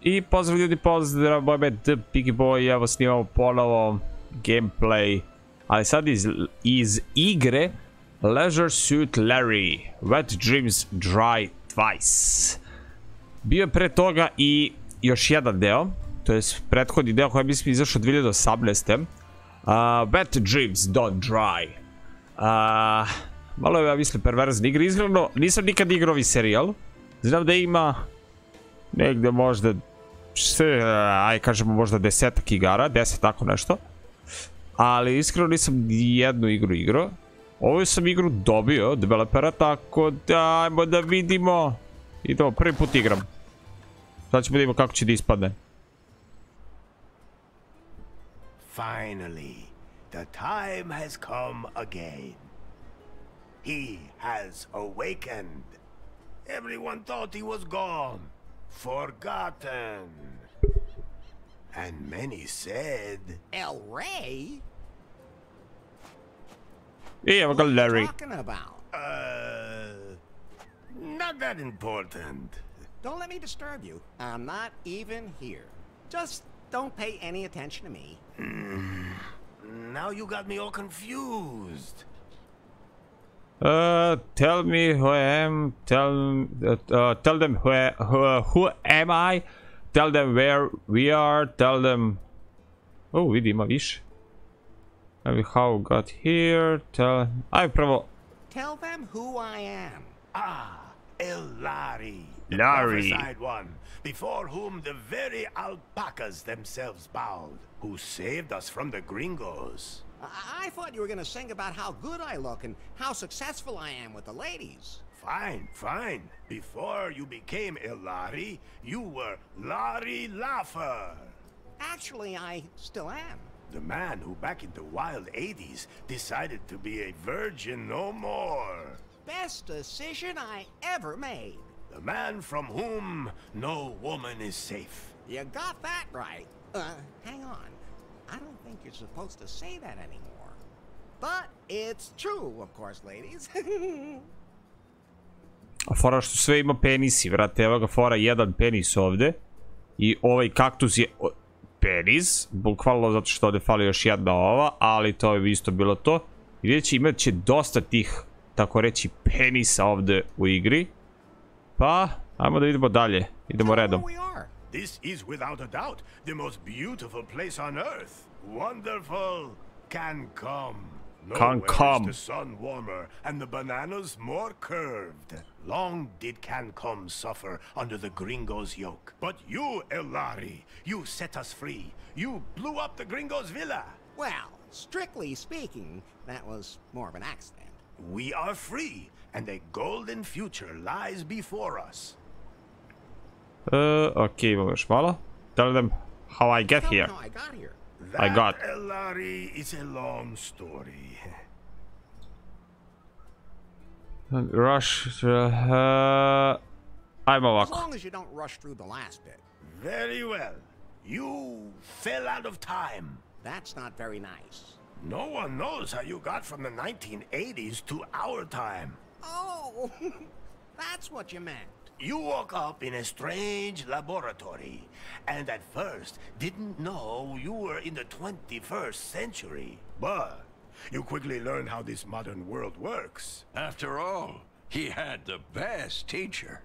I pozdrav ljudi, pozdrav, moje ime The Biggy Boy, evo snimamo ponovo gameplay, ali sad iz igre Leisure Suit Larry, Wet Dreams Dry Twice. Bio je pre toga i još jedan deo, to je prethodni deo koji mislim izašao 2018. Wet Dreams Don't Dry. Malo je, ja mislim, perverzna igra, izgledno, nisam nikad igrao ovaj serijal, znam da ima negde možda, aj kažemo možda 10 igara, 10 tako nešto. Ali iskreno nisam jednu igru igrao. Ovu sam igru dobio od developera, tako da ajmo da vidimo. Idemo, prvi put igram. Sad ćemo da vidimo kako će da ispadne. Finally, the time has come again. He has awakened. Everyone thought he was gone. Forgotten. And many said, El Rey? Evo ga Larry. Talking about? Not that important. Don't let me disturb you. I'm not even here. Just don't pay any attention to me. Now you got me all confused. Tell me who I am. Tell them who am I. Tell them where we are. Tell them. Oh, vidi, ima više. Maybe how got here. Aj prvo. Tell them who I am. El Larry. Larry. The prophesied one, before whom the very alpacas themselves bowed, who saved us from the gringos. I thought you were gonna sing about how good I look and how successful I am with the ladies. Fine, fine. Before you became El Larry, you were Larry Laugher. Actually, I still am. The man who back in the wild 80s decided to be a virgin no more. Best decision I ever made. The man from whom no woman is safe. You got that right. Hang on. I don't think you're supposed to say that anymore. But it's true, of course, ladies. A fora što sve ima penisi, vrate, evo ga fora, jedan penis ovde. I ovaj kaktus je penis, bukvalno zato što ovde fali još jedna ova, ali to je isto bilo to. I vidjet će, imat će dosta tih, tako reći, penisa ovde u igri. Pa, ajmo da idemo dalje, idemo redom. This is without a doubt the most beautiful place on earth. Wonderful can come. Nowhere is the sun warmer and the bananas more curved. Long did Cancom suffer under the gringos' yoke. But you, El Larry, you set us free. You blew up the gringos' villa. Well, strictly speaking, that was more of an accident. We are free, and a golden future lies before us. Okay, imamo još malo. Tell them how I get here. How I got here. I got. El Larry is a long story. Rush. Ajmo ovako. As long as you don't rush through the last bit. Very well. You fell out of time. That's not very nice. No one knows how you got from the 1980s to our time. Oh, that's what you meant. You woke up in a strange laboratory, and at first didn't know you were in the 21st century. But you quickly learned how this modern world works. After all, he had the best teacher.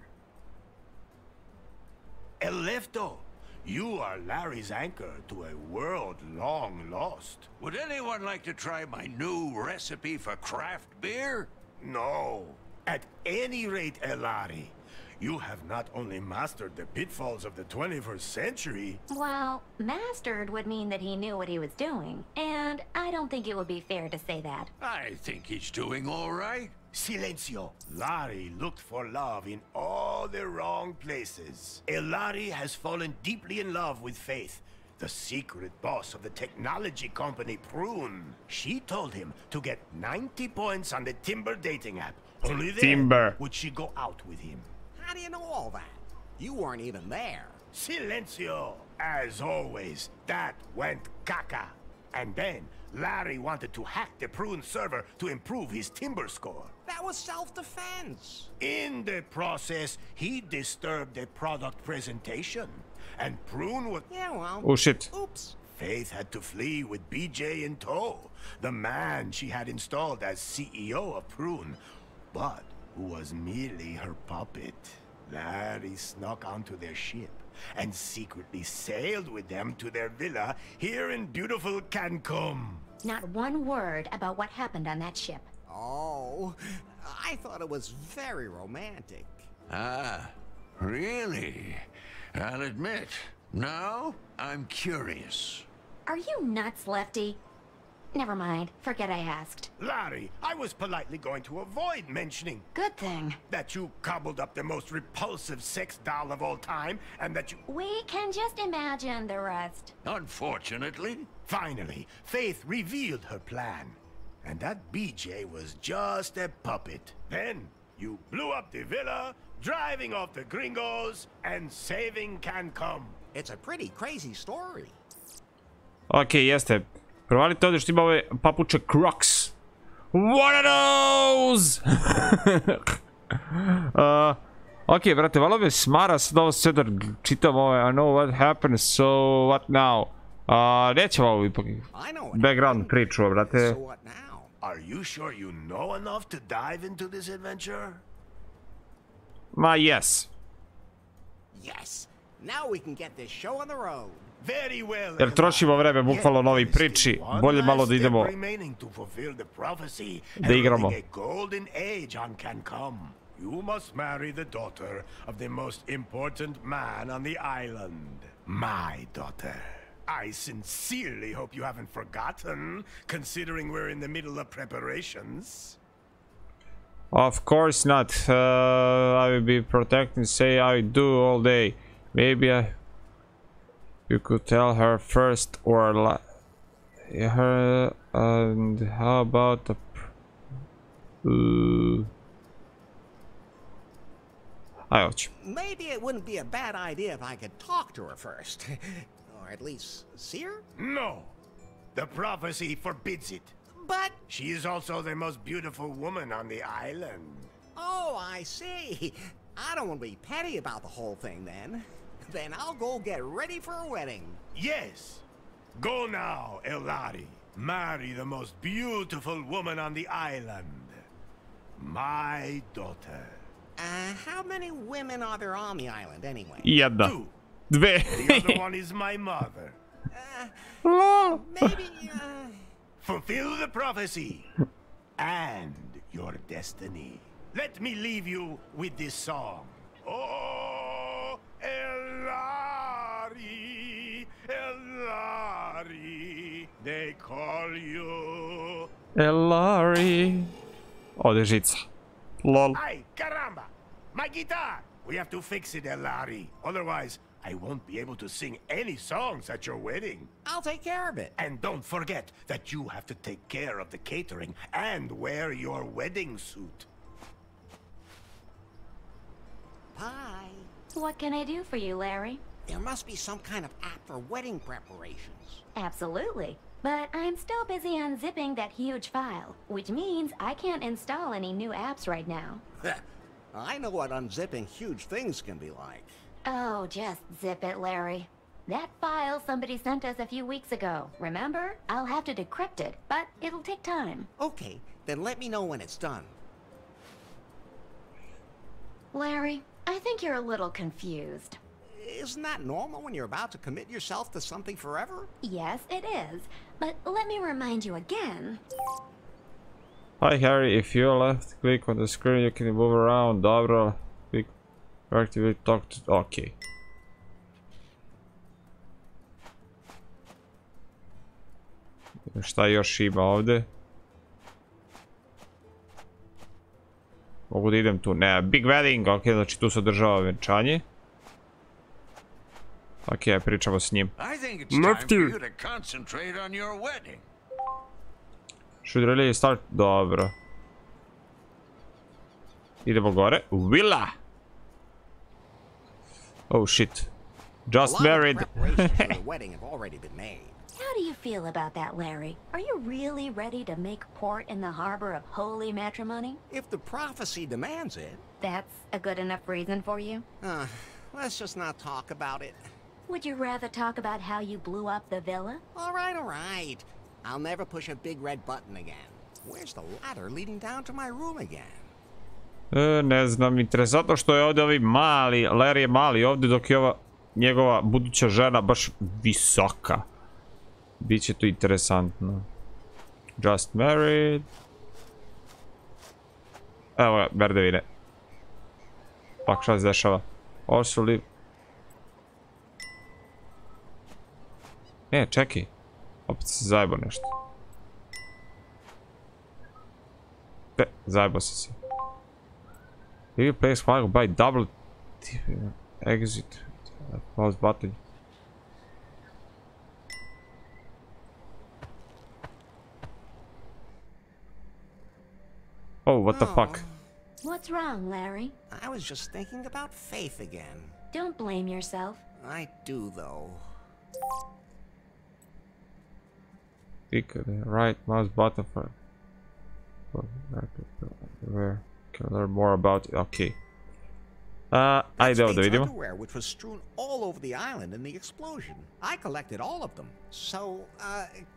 El Lefto, you are Larry's anchor to a world long lost. Would anyone like to try my new recipe for craft beer? No. At any rate, El Larry, you have not only mastered the pitfalls of the 21st century... Well, mastered would mean that he knew what he was doing, and I don't think it would be fair to say that. I think he's doing all right. Silencio. Larry looked for love in all the wrong places. El Larry has fallen deeply in love with Faith, the secret boss of the technology company Prune. She told him to get 90 points on the Timber dating app. Only then would she go out with him. How do you know all that? You weren't even there. Silencio! As always, that went caca. And then, Larry wanted to hack the Prune server to improve his Timber score. That was self-defense. In the process, he disturbed the product presentation. And Prune was... Yeah, well... Oh shit. Oops. Faith had to flee with BJ in tow, the man she had installed as CEO of Prune, but who was merely her puppet. Larry snuck onto their ship and secretly sailed with them to their villa here in beautiful Cancun. Not one word about what happened on that ship. Oh, I thought it was very romantic. Ah, really? I'll admit, now I'm curious. Are you nuts, Lefty? Never mind. Forget I asked. Larry, I was politely going to avoid mentioning Good thing. that you cobbled up the most repulsive sex doll of all time, and that you... We can just imagine the rest. Unfortunately, Finally, Faith revealed her plan. And that BJ was just a puppet. Then, you blew up the villa, driving off the gringos, and saving Cancun. It's a pretty crazy story. Ok, jeste. Provalite ovdje što ima ove papuče Crocs. One of those! Ok, brate, malo me smara sad ovo sve da čitam ove I know what happened, so what now? Nećemo ovo ipak background priču, brate. So what now? Are you sure you know enough to dive into this adventure? Ma, yes. Yes. Now we can get this show on the road. Very well. Jer trošimo vreme bukvalno na ovoj priči. Bolje malo da idemo da igramo. Golden age on Cancun. You must marry the daughter of the most important man on the island. My daughter. I sincerely hope you haven't forgotten, considering we're in the middle of preparations. Of course not. I will be protecting, say I do all day. Maybe you could tell her first or her, and how about the... Ajde, hoću. Maybe it wouldn't be a bad idea if I could talk to her first. Or at least see her? No. The prophecy forbids it. But... She is also the most beautiful woman on the island. Oh, I see. I don't want to be petty about the whole thing then. Then I'll go get ready for a wedding. Yes. Go now, Elari. Marry the most beautiful woman on the island. My daughter. How many women are there on the island anyway? Jedna. Two. Dve. The other one is my mother. Maybe, Fulfill the prophecy and your destiny. Let me leave you with this song. Oh, Elari, Elari, they call you. Elari. Ode žica. Lol. Ay, caramba! My guitar! We have to fix it, Elari. Otherwise, I won't be able to sing any songs at your wedding. I'll take care of it. And don't forget that you have to take care of the catering and wear your wedding suit. Bye. What can I do for you, Larry? There must be some kind of app for wedding preparations. Absolutely. But I'm still busy unzipping that huge file, which means I can't install any new apps right now. I know what unzipping huge things can be like. Oh, just zip it, Larry. That file somebody sent us a few weeks ago, remember? I'll have to decrypt it, but it'll take time. Okay, then let me know when it's done. Larry, I think you're a little confused. Isn't that normal when you're about to commit yourself to something forever? Yes, it is. But let me remind you again. Hi Harry, if you left click on the screen you can move around. Dobro. Click activate talk to... Ok. Šta još ima ovdje? Mogu da idem tu, ne, big wedding, ok, znači tu se održava venčanje. Ok, pričamo s njim. Lefty! Should really start, dobro. Idemo gore, villa! Oh shit. Just married. The wedding have already been made. How do you feel about that, Larry? Are you really ready to make port in the harbor of holy matrimony? If the prophecy demands it. That's a good enough reason for you? Let's just not talk about it. Would you rather talk about how you blew up the villa? All right. I'll never push a big red button again. Where's the ladder leading down to my room again? Ne znam, interesantno što je ovdje ovi mali, Larry je mali ovdje dok je ova njegova buduća žena baš visoka. Biće to interesantno. Just married. Evo ga, merdevine. Pak šta se dešava? Also live. Čekaj. Opet se zajebo nešto. Zajebo se si. If you place flag by double exit. Pause button. Oh, what the fuck? What's wrong, Larry? I was just thinking about Faith again. Don't blame yourself. I do, though. Click the right mouse button for where can learn more about it. Okay. Ajde ovdje vidimo. Underwear, which was strewn all over the island in the explosion. I collected all of them. So,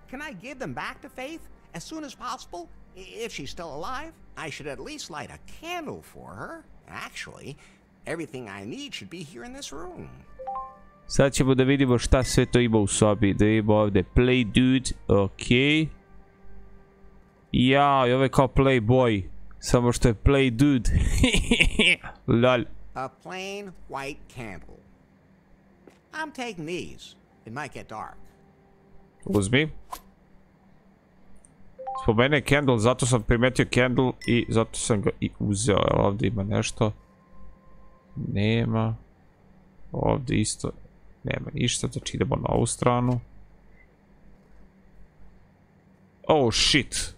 can I give them back to Faith as soon as possible? If she's still alive, I should at least light a candle for her. Actually, everything I need should be here in this room. Sad ćemo da vidimo šta sve to ima u sobi. Da imamo ovdje Play Dude, okej. Jao, i ovo je kao Playboy. Samo što je Play Dude. Lol. A plain white candle. I'm taking these. It might get dark. Uzmi. Spomene candle, zato sam primetio candle i zato sam ga i uzeo. Ovdje ima nešto. Nema. Ovdje isto. Nema ništa, znači idemo na ovu stranu. Oh shit.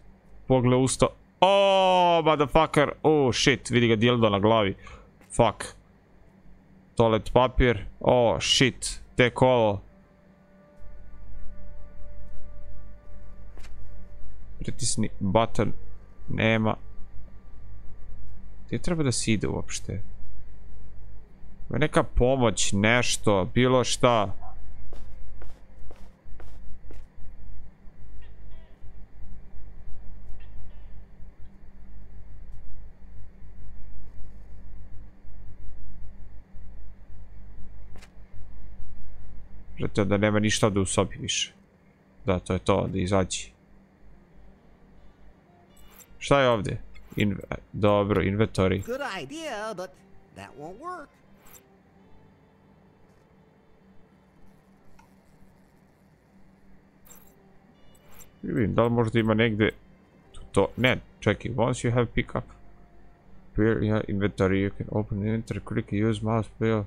Pogled usta. Oh, motherfucker. Oh shit, vidi ga dildo na glavi. Fuck. Toalet papir. Oh shit. Tek ovo. Pritisni button. Nema. Gdje treba da se ide uopšte? Neka pomoć, nešto, bilo šta. Zato da nema ništa ovdje u sobi više. Da, to je to, da izađi. Šta je ovdje? Dobro, inventory. Good idea, but that won't work. Vidim, da li možda ima negdje to, ne, čekaj, once you have pickup here yeah, inventory, you can open inventory, click use mouse wheel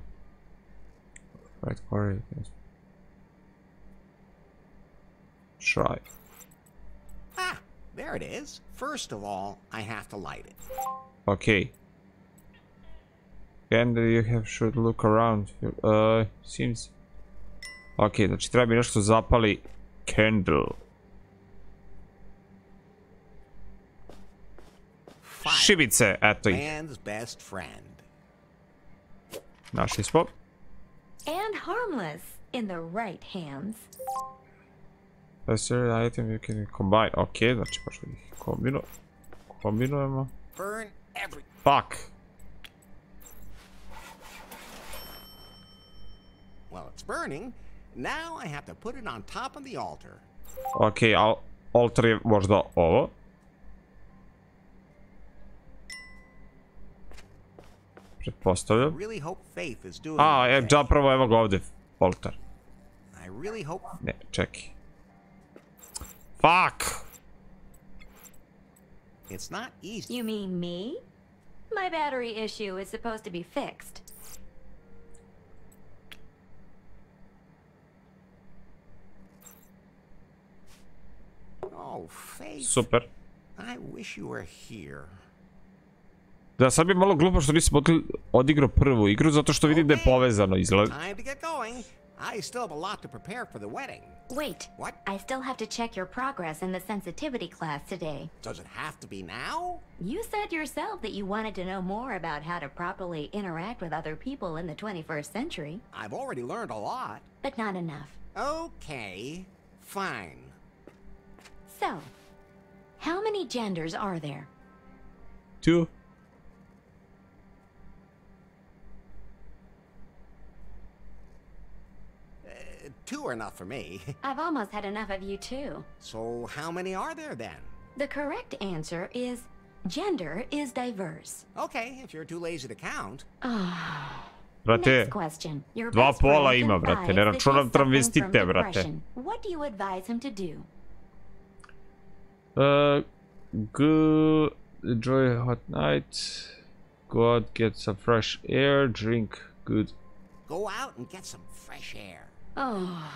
right corner, yes. Try. Ah, there it is. First of all, I have to light it. Okay. And you have should look around. Seems. Okay, znači treba mi nešto zapali candle. Šibice, eto ih. Man's best friend. Našli smo. And harmless in the right hands. A certain item you can combine. Ok, znači možda ih kombinujemo. Burn every. Fuck. Well, it's burning. Now I have to put it on top of the altar. Ok, altar je možda ovo. Pretpostavljam. Really hope Faith is doing A, zapravo evo ga ovdje. Altar. I really hope. Ne, čekaj. Fuck! It's not easy. You mean me? My battery issue is supposed to be fixed. Oh, Faith. Super. I wish you were here. Da, sad bi malo glupo što nisam odigrao prvu igru, zato što vidim da je povezano izgled. Time to get going. I still have a lot to prepare for the wedding. Wait. What? I still have to check your progress in the sensitivity class today. Does it have to be now? You said yourself that you wanted to know more about how to properly interact with other people in the 21st century. I've already learned a lot. But not enough. Okay, fine. So, how many genders are there? 2. Two are enough for me. I've almost had enough of you too. So how many are there then? The correct answer is gender is diverse. Okay, if you're too lazy to count. Brate, Next question. Your dva best pola friend ima, brate, confides ne that računam he's suffering from travestite, brate. depression. What do you advise him to do? Enjoy a hot night. Go out, get some fresh air, drink good. Go out and get some fresh air. Oh,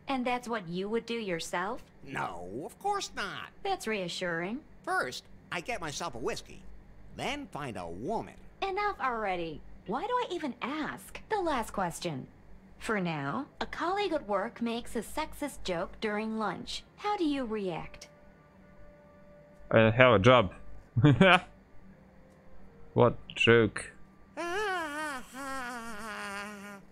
and that's what you would do yourself? No, of course not. That's reassuring. First, I get myself a whiskey. Then find a woman. Enough already. Why do I even ask? The last question. For now, a colleague at work makes a sexist joke during lunch. How do you react? I have a job. What joke? Ha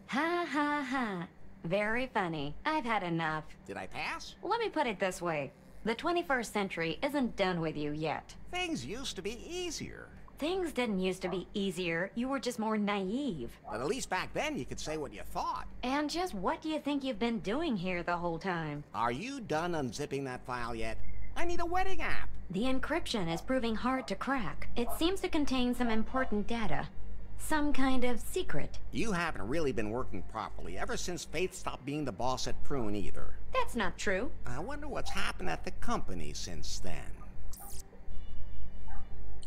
ha ha. Very funny. I've had enough. Did I pass? Let me put it this way. The 21st century isn't done with you yet. Things used to be easier. Things didn't used to be easier. You were just more naive. But at least back then you could say what you thought. And just what do you think you've been doing here the whole time? Are you done unzipping that file yet? I need a wedding app. The encryption is proving hard to crack. It seems to contain some important data. Some kind of secret. You haven't really been working properly ever since Faith stopped being the boss at Prune either. That's not true. I wonder what's happened at the company since then.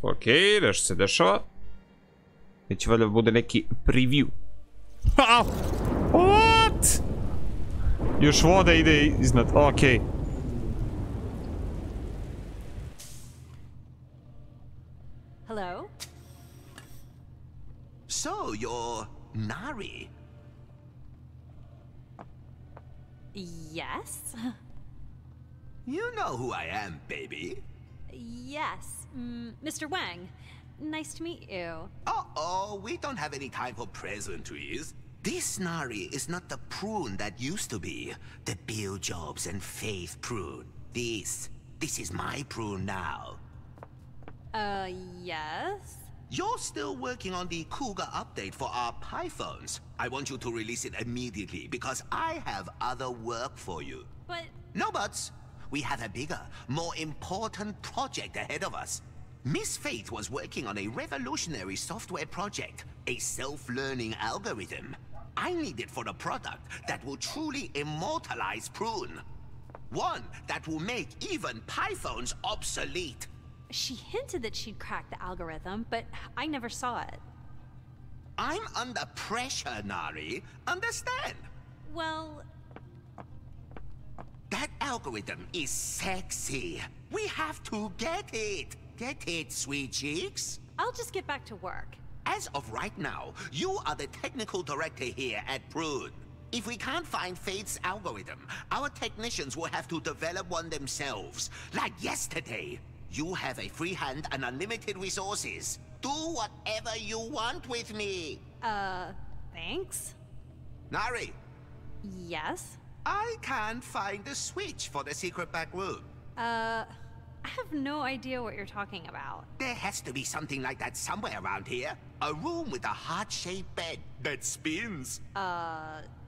Okej, nešto se dešava. Već valjda bude neki preview. Ha! What? Još voda ide iznad, okej. Hello? So, you're Nari. Yes? You know who I am, baby. Yes. Mr. Wang, nice to meet you. Uh-oh, we don't have any time for pleasantries. This Nari is not the Prune that used to be. The Bill Jobs and Faith Prune. This is my Prune now. Yes? You're still working on the Cougar update for our Pyphones. I want you to release it immediately because I have other work for you. But... No buts. We have a bigger, more important project ahead of us. Miss Faith was working on a revolutionary software project, a self-learning algorithm. I need it for a product that will truly immortalize Prune. One that will make even Pyphones obsolete. She hinted that she'd cracked the algorithm, but I never saw it. I'm under pressure, Nari. Understand? Well... That algorithm is sexy. We have to get it. Get it, sweet cheeks? I'll just get back to work. As of right now, you are the technical director here at Prune. If we can't find Faith's algorithm, our technicians will have to develop one themselves. Like yesterday. You have a free hand and unlimited resources. Do whatever you want with me. Thanks? Nari, Yes? I can't find the switch for the secret back room. I have no idea what you're talking about. There has to be something like that somewhere around here. A room with a heart-shaped bed that spins.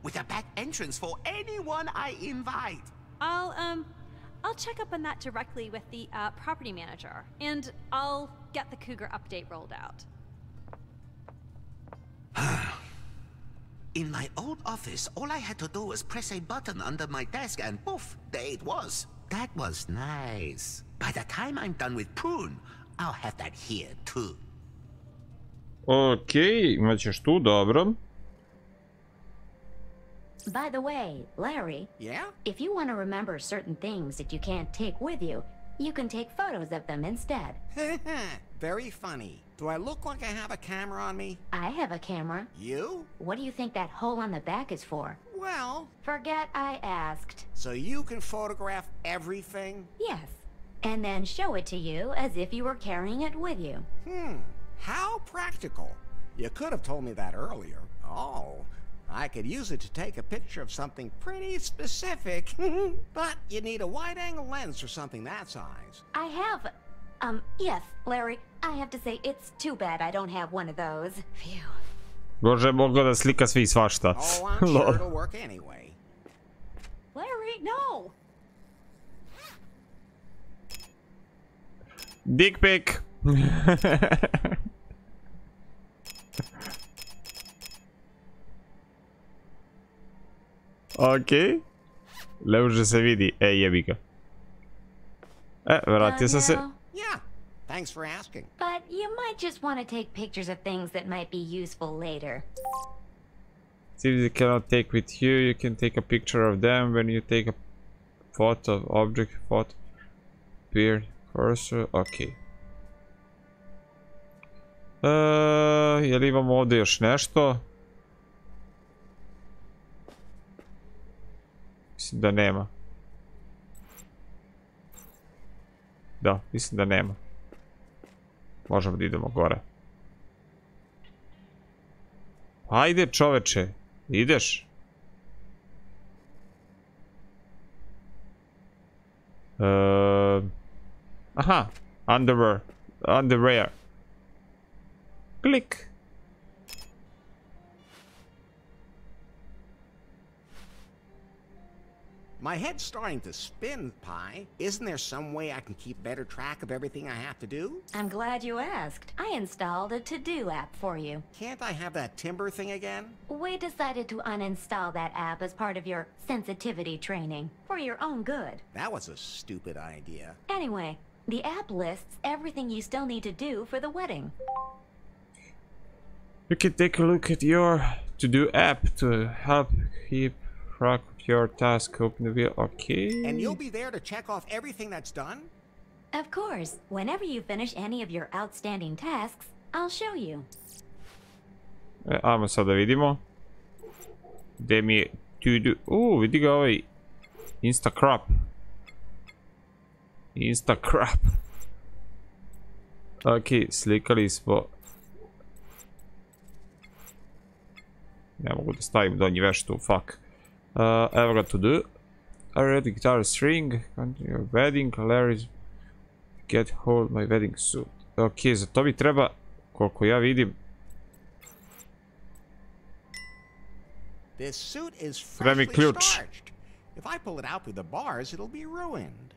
With a back entrance for anyone I invite. I'll check up on that directly with the, property manager. And I'll get the Cougar update rolled out. In my old office, all I had to do was press a button under my desk and poof, there it was. That was nice. By the time I'm done with Prune, I'll have that here too. Okej, imat ćeš tu, dobro. By the way, Larry. Yeah? If you want to remember certain things that you can't take with you, you can take photos of them instead. very funny. Do I look like I have a camera on me? I have a camera. You? What do you think that hole on the back is for? Well, Forget I asked. so you can photograph everything? Yes. And then show it to you as if you were carrying it with you. How practical. You could have told me that earlier. Oh, I could use it to take a picture of something pretty specific. But you need a wide-angle lens for something that size. I have... yes, Larry. I have to say, it's too bad I don't have one of those. Phew. Bože, mogu da slika svi svašta. Oh, I'm sure it'll work anyway. Larry, no! Dick pic. Okej. Leže se vidi. Jebi ga. Vratio sam se. Yeah, thanks for asking. But you might just want to take pictures of things that might be useful later. See if they cannot take with you, you can take a picture of them when you take a photo, object, photo, appear, cursor, okej. Jel imamo ovdje još nešto? Mislim da nema. Da, mislim da nema. Možemo da idemo gore. Ajde čoveče, ideš? Aha, underwear. Klik. My head's starting to spin, Pi. Isn't there some way I can keep better track of everything I have to do? I'm glad you asked. I installed a to-do app for you. Can't I have that timber thing again? We decided to uninstall that app as part of your sensitivity training, for your own good. That was a stupid idea. Anyway, the app lists everything you still need to do for the wedding. You can take a look at your to-do app to help keep track of your task. Open the wheel, okay. And you'll be there to check off everything that's done? Of course. Whenever you finish any of your outstanding tasks, I'll show you. Ajmo sad da vidimo. Gde mi je to-do... vidi ga ovaj Instacrop. Ok, slikali smo. Ne mogu da stavim donji veš tu, fuck. Evo ga to do. I read the guitar string. Continue your wedding. Larry's get hold my wedding suit. Ok, za to mi treba, koliko ja vidim. This suit is Treba mi freshly ključ. starched. If I pull it out through the bars, it'll be ruined.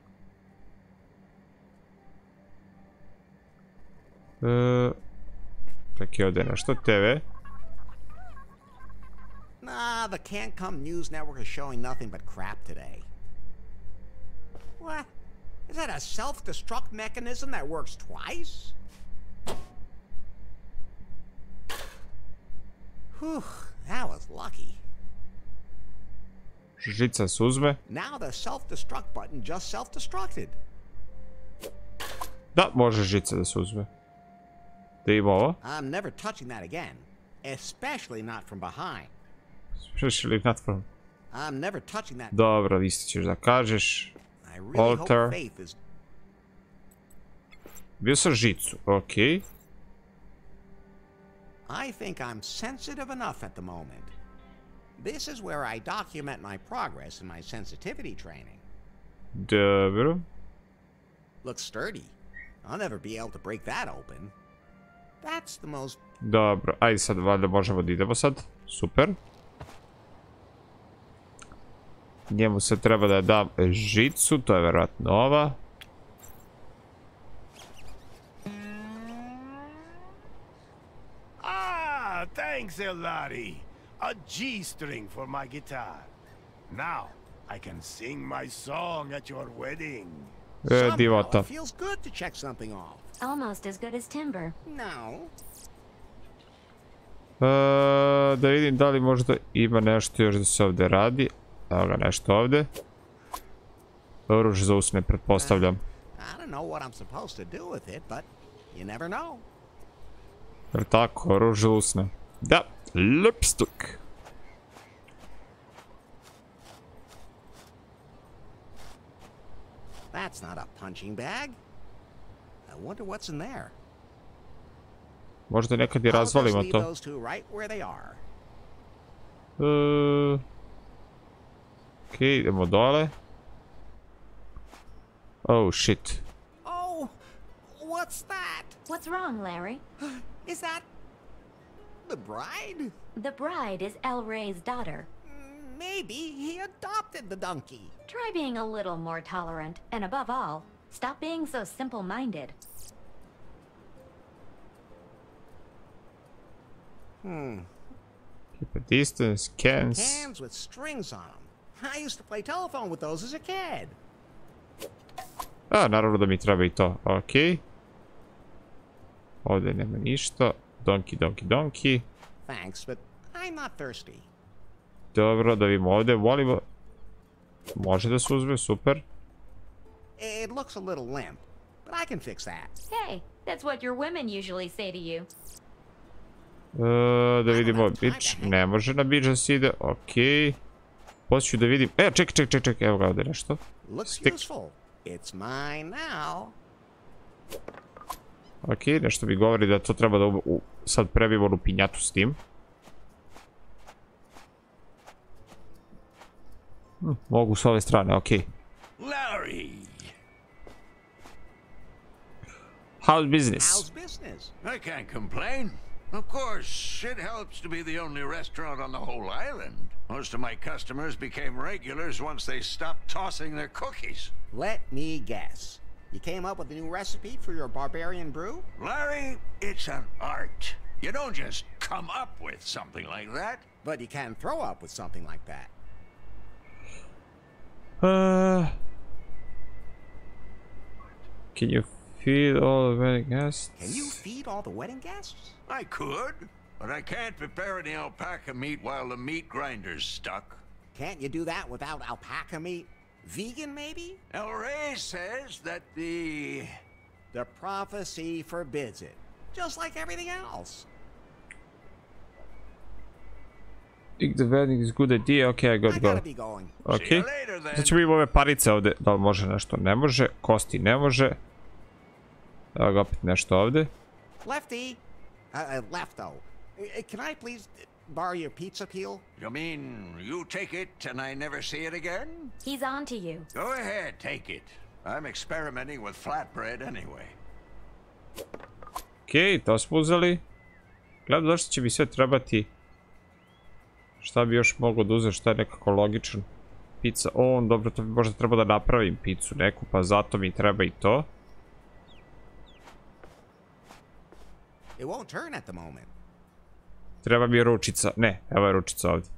Čekaj, ovdje nešto, TV. Nah, the Can't Come News Network is showing nothing but crap today. What? Is that a self-destruct mechanism that works twice? Whew, that was lucky. Žica se uzme. Now the self-destruct button just self-destructed. Da, može žica da se uzme. Da ima ovo. I'm never touching that again, especially not from behind. Especially not from... I'm never touching that. Dobro, isto ćeš da kažeš. I really Altar. hope Faith is... Bio sam žicu, okej. I think I'm sensitive enough at the moment. This is where I document my progress in my sensitivity training. Dobro. Looks sturdy. I'll never be able to break that open. That's the most... Dobro, ajde sad valjda možemo da idemo sad. Super. Njemu se treba da dam žicu, to je verovatno ova. Ah, thanks, Elari. A G-string for my guitar. Now, I can sing my song at your wedding. Somehow Divota. it feels good to check something off. Almost as good as timber. No. Da vidim da li možda ima nešto još da se ovdje radi. Evo ga nešto ovdje. Oruž za usne, pretpostavljam. I don't know what I'm supposed to do with it, but You never know. Jel tako, ruže usne. Da, lipstick. That's not a punching bag. I wonder what's in there. Možda nekad i I'll just razvalimo leave to. those two right where they are. Okej, idemo dole. Oh shit. Oh, what's that? What's wrong, Larry? Is that the bride? The bride is El Rey's daughter. Maybe he adopted the donkey. Try being a little more tolerant, and above all, stop being so simple-minded. Keep a distance, cans. Cans with strings on them. I used to play telephone with those as a kid. A, naravno da mi treba i to. Okej. Ovdje nema ništa. Donki, donki, donki. Thanks, but I'm not thirsty. Dobro, da vidimo ovdje. Volimo. Može da se uzme, super. It looks a little limp, but I can fix that. Hey, that's what your women usually say to you. Da vidimo, bič. Ne može na bič da se ide. Okej. Poslije ću da vidim. Ček. Evo ga ovdje nešto. Looks Stick. useful. It's mine now. Okej, nešto mi govori da to treba da sad prebijemo onu pinjatu s tim. Mogu s ove strane, okej. Larry! How's business? How's business? I can't complain. Of course, it helps to be the only restaurant on the whole island. Most of my customers became regulars once they stopped tossing their cookies. Let me guess. You came up with a new recipe for your barbarian brew? Larry, it's an art. You don't just come up with something like that. But you can throw up with something like that. Can you feed all the wedding guests? Can you feed all the wedding guests? I could, but I can't prepare any alpaca meat while the meat grinder's stuck. Can't you do that without alpaca meat? Vegan, maybe? El Rey says that the prophecy forbids it. Just like everything else. Think the wedding is good idea. Okay, I gotta I gotta go. be going. Okay. Znači vidimo ove parice ovdje. Da li može nešto? Ne može. Kosti ne može. Evo ga opet nešto ovdje. Lefty. Lefto. Can I please borrow your pizza peel? You mean you take it and I never see it again? He's on to you. Go ahead, take it. I'm experimenting with flatbread anyway. Okej, to smo uzeli. Gledam zašto će mi sve trebati. Šta bi još mogao da uzem, šta je nekako logičan. Pizza, dobro, to bi možda treba da napravim picu neku, pa zato mi treba i to. It won't turn at the moment. Treba mi ručica, ne, evo je ručica ovdje.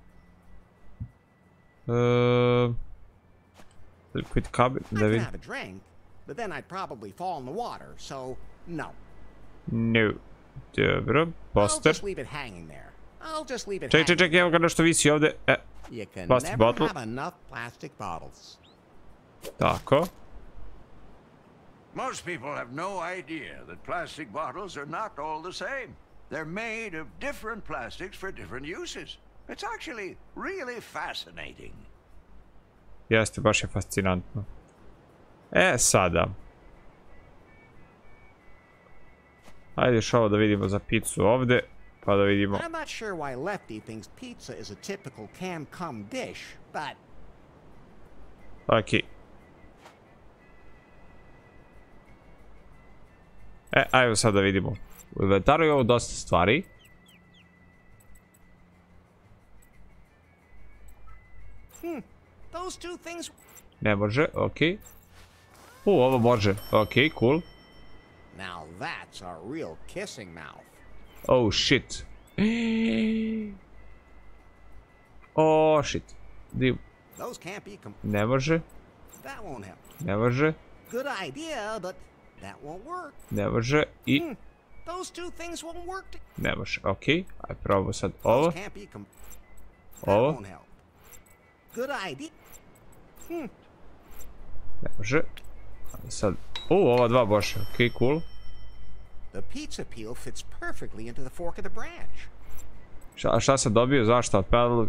Liquid cabinet, I da can vidim. have a drink, but then I'd probably fall in the water, so no. No. Dobro, I'll poster. just leave it hanging there. I'll just leave it Ček, evo ga nešto visi ovdje. You can plastic never bottle. have enough plastic bottles. Tako. Most people have no idea that plastic bottles are not all the same. They're made of different plastics for different uses. It's actually really fascinating. Jeste, baš je fascinantno. Sada. Ajde još ovo da vidimo za picu ovdje. Pa da vidimo. I'm not sure why Lefty thinks pizza is a typical can-come dish, but... Okej. Ajmo sad da vidimo. U inventaru je ovo dosta stvari. Those two things... Ne može, okej. Ovo može, okej, cool. Now that's a real kissing mouth. Oh shit. Oh shit. Those can't be Ne može, That won't help. ne može, Good idea, but that won't work. ne može i Those two things won't work. ne može, okej. Ajde probamo sad ovo. Those can't be that Ovo. won't help. Good idea. Ne može. Ajde sad. Ova dva boša, okej, cool. The pizza peel fits perfectly into the fork of the branch. Šta sam dobio? Zašto? Pedal...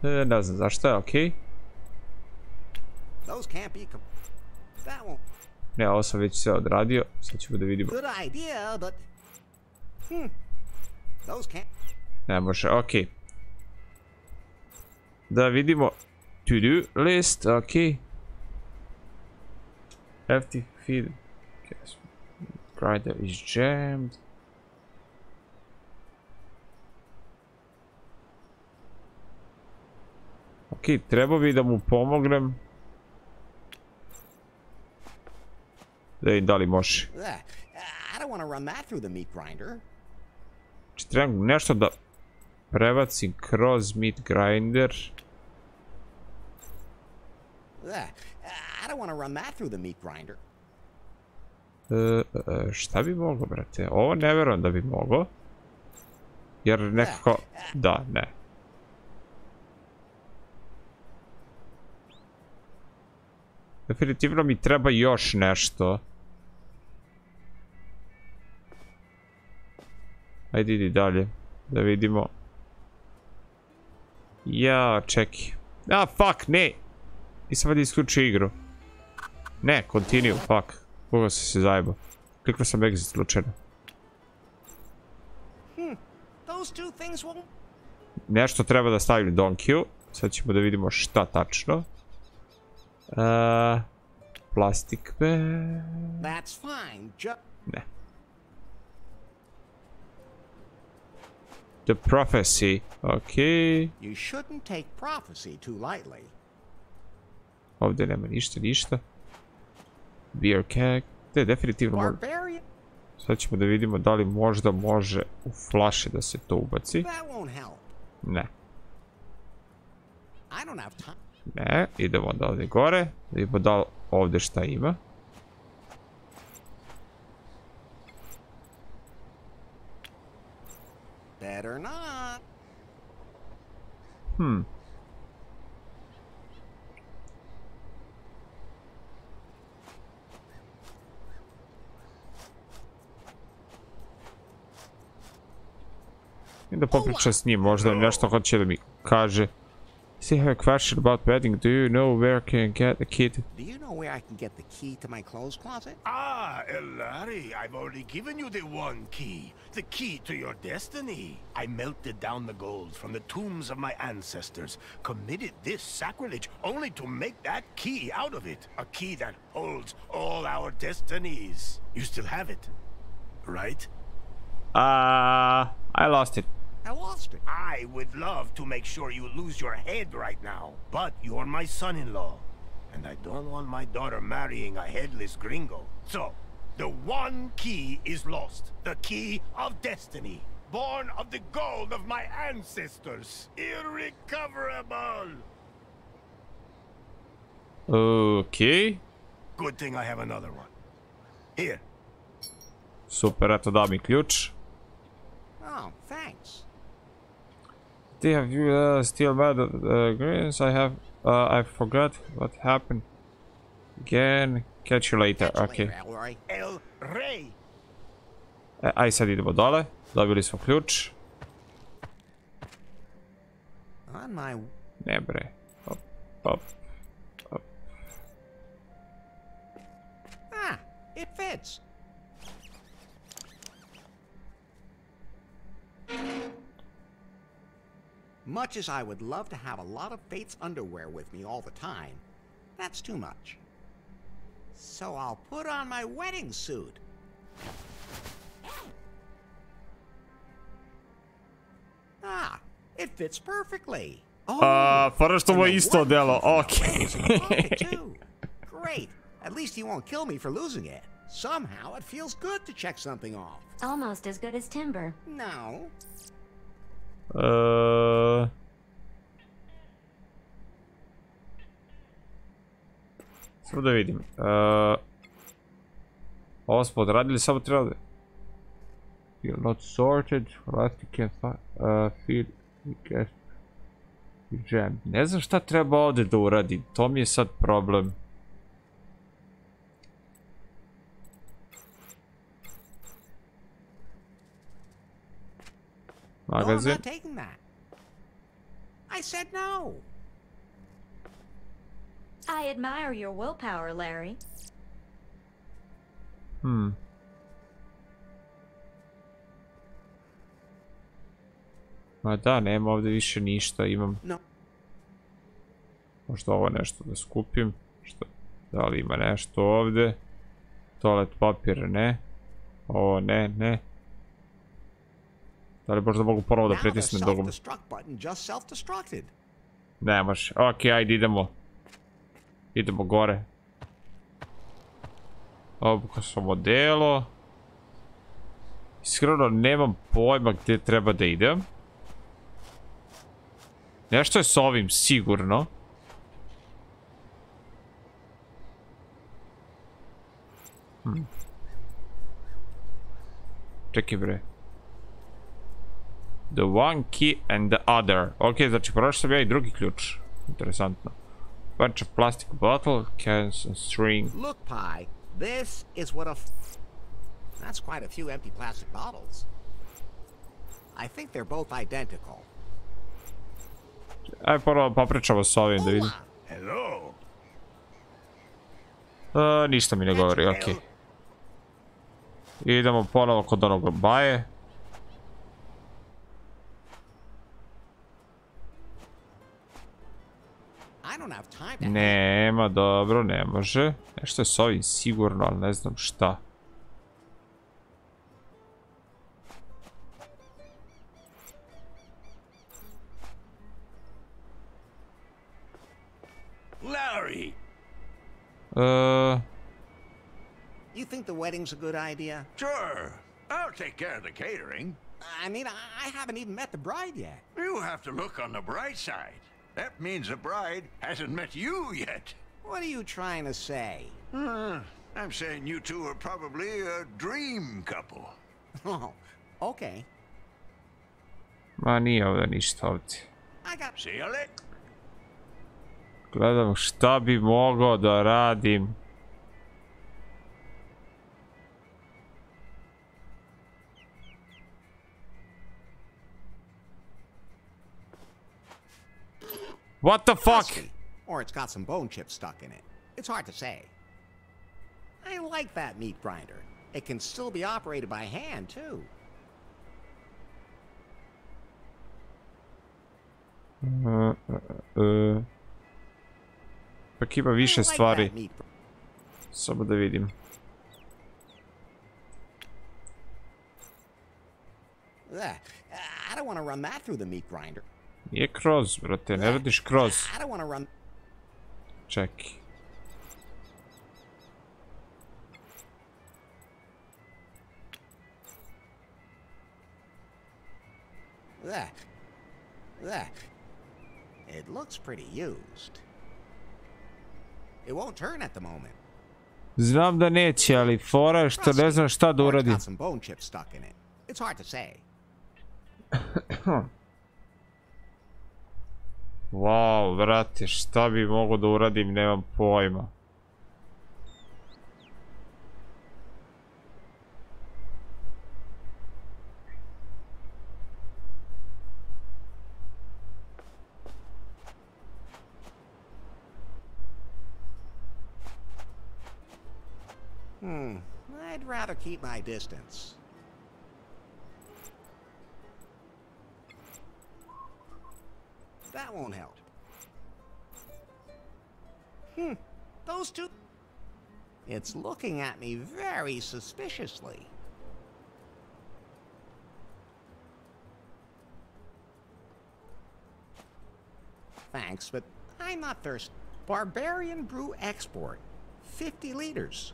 Ne znam zašto je, okej. Those can't be... That won't... Ne, ovo sam već sve odradio. Sad ćemo da vidimo. Good idea, but... Those can't... Ne može, okej. Da vidimo. To-do list, okej. Hefty feed. Grinder is jammed. Okej, treba bi da mu pomognem. Da vidim da li može. I don't want to run that through the meat grinder. Znači trebam nešto da prebacim kroz meat grinder. I don't want to run that through the meat grinder. Šta bi moglo, brate? Ovo ne verujem da bi moglo. Jer nekako... Da, ne. Definitivno mi treba još nešto. Ajde, idi dalje. Da vidimo. Ja, čekaj. A, fuck, ne! Nisam vadi isključio igru. Ne, continue, fuck. Koga sam se zajebao. Kliknuo sam exit slučajno. Nešto treba da stavim donkiju. Sad ćemo da vidimo šta tačno. Plastik be... Ne. The prophecy. Okej. Ovdje nema ništa. Beer keg. Te definitivno može. Sad ćemo da vidimo da li možda može u flaše da se to ubaci. Ne. Ne, idemo onda ovdje gore. Da vidimo da li ovdje šta ima. I da popričam s njim, možda nešto hoće da mi kaže. I have a question about wedding. Do you know where I can get the key? Do you know where I can get the key to my clothes closet? Ah, Larry, I've already given you the one key. The key to your destiny. I melted down the gold from the tombs of my ancestors, committed this sacrilege only to make that key out of it. A key that holds all our destinies. You still have it, right? I lost it. I lost it. I would love to make sure you lose your head right now, but you're my son-in-law, and I don't want my daughter marrying a headless gringo. So, the one key is lost. The key of destiny. Born of the gold of my ancestors. Irrecoverable. Okay. Good thing I have another one. Here. Super, eto da mi ključ. Oh, thanks. Have you still mad at greens? I forgot what happened. Again. Catch you later. Okay. El Rey. Aj sad idemo dole. Dobili smo ključ. Ne bre. Hop, hop, hop. Ah, it fits. Much as I would love to have a lot of Faith's underwear with me all the time, that's too much. So I'll put on my wedding suit. Ah, it fits perfectly. Fora što mu je isto delo, okej. Great, at least he won't kill me for losing it. Somehow it feels good to check something off. Almost as good as timber. No. Samo da vidim. Ovo smo odradili, samo treba da... You're not sorted, last you can feed, guest, jam. Ne znam šta treba ovdje da uradim, to mi je sad problem. Magazin. not taking that. I said no. I admire your willpower, Larry. Ma da, nema ovdje više ništa, imam... No. Možda ovo nešto da skupim. Da li ima nešto ovdje? Toalet papir, ne. Ovo, ne. Da li možda mogu ponovo da pritisnem dugme? Ne može. Ok, ajde idemo. Idemo gore. Obuka sam modelo. Iskreno nemam pojma gdje treba da idem. Nešto je s ovim sigurno. Čekaj bre. The one key and the other. Ok, znači prošao sam ja i drugi ključ. Interesantno. Bunch of plastic bottle, cans and string. Look, Pi, this is what that's quite a few empty plastic bottles. I think they're both identical. Aj prvo popričamo s ovim da vidim. Hello. Ništa mi ne govori, ok. Idemo ponovo kod onog baje. Nema, dobro, ne može. Nešto je s ovim sigurno, ali ne znam šta. Larry! You think the wedding's a good idea? Sure. I'll take care of the catering. I mean, I haven't even met the bride yet. You have to look on the bright side. That means the bride hasn't met you yet. What are you trying to say? I'm saying you two are probably a dream couple. Oh, okay. Ma nije ovdje ništa ovdje. See you later. Gledam šta bi mogao da radim. What the fuck? Or it's got some bone chips stuck in it. It's hard to say. I like that meat grinder. It can still be operated by hand, too. Pak ima više stvari. Samo da vidim. I don't want to run that through the meat grinder. Nije kroz, brate, ne radiš kroz. Čekaj. It looks pretty used. It won't turn at the moment. Znam da neće, ali fora je što ne znam šta da uradim. It's hard to say. Wow, brate, šta bi mogo da uradim, nemam pojma. I'd rather keep my distance. That won't help. Those two... It's looking at me very suspiciously. Thanks, but I'm not thirsty. Barbarian brew export. 50 liters.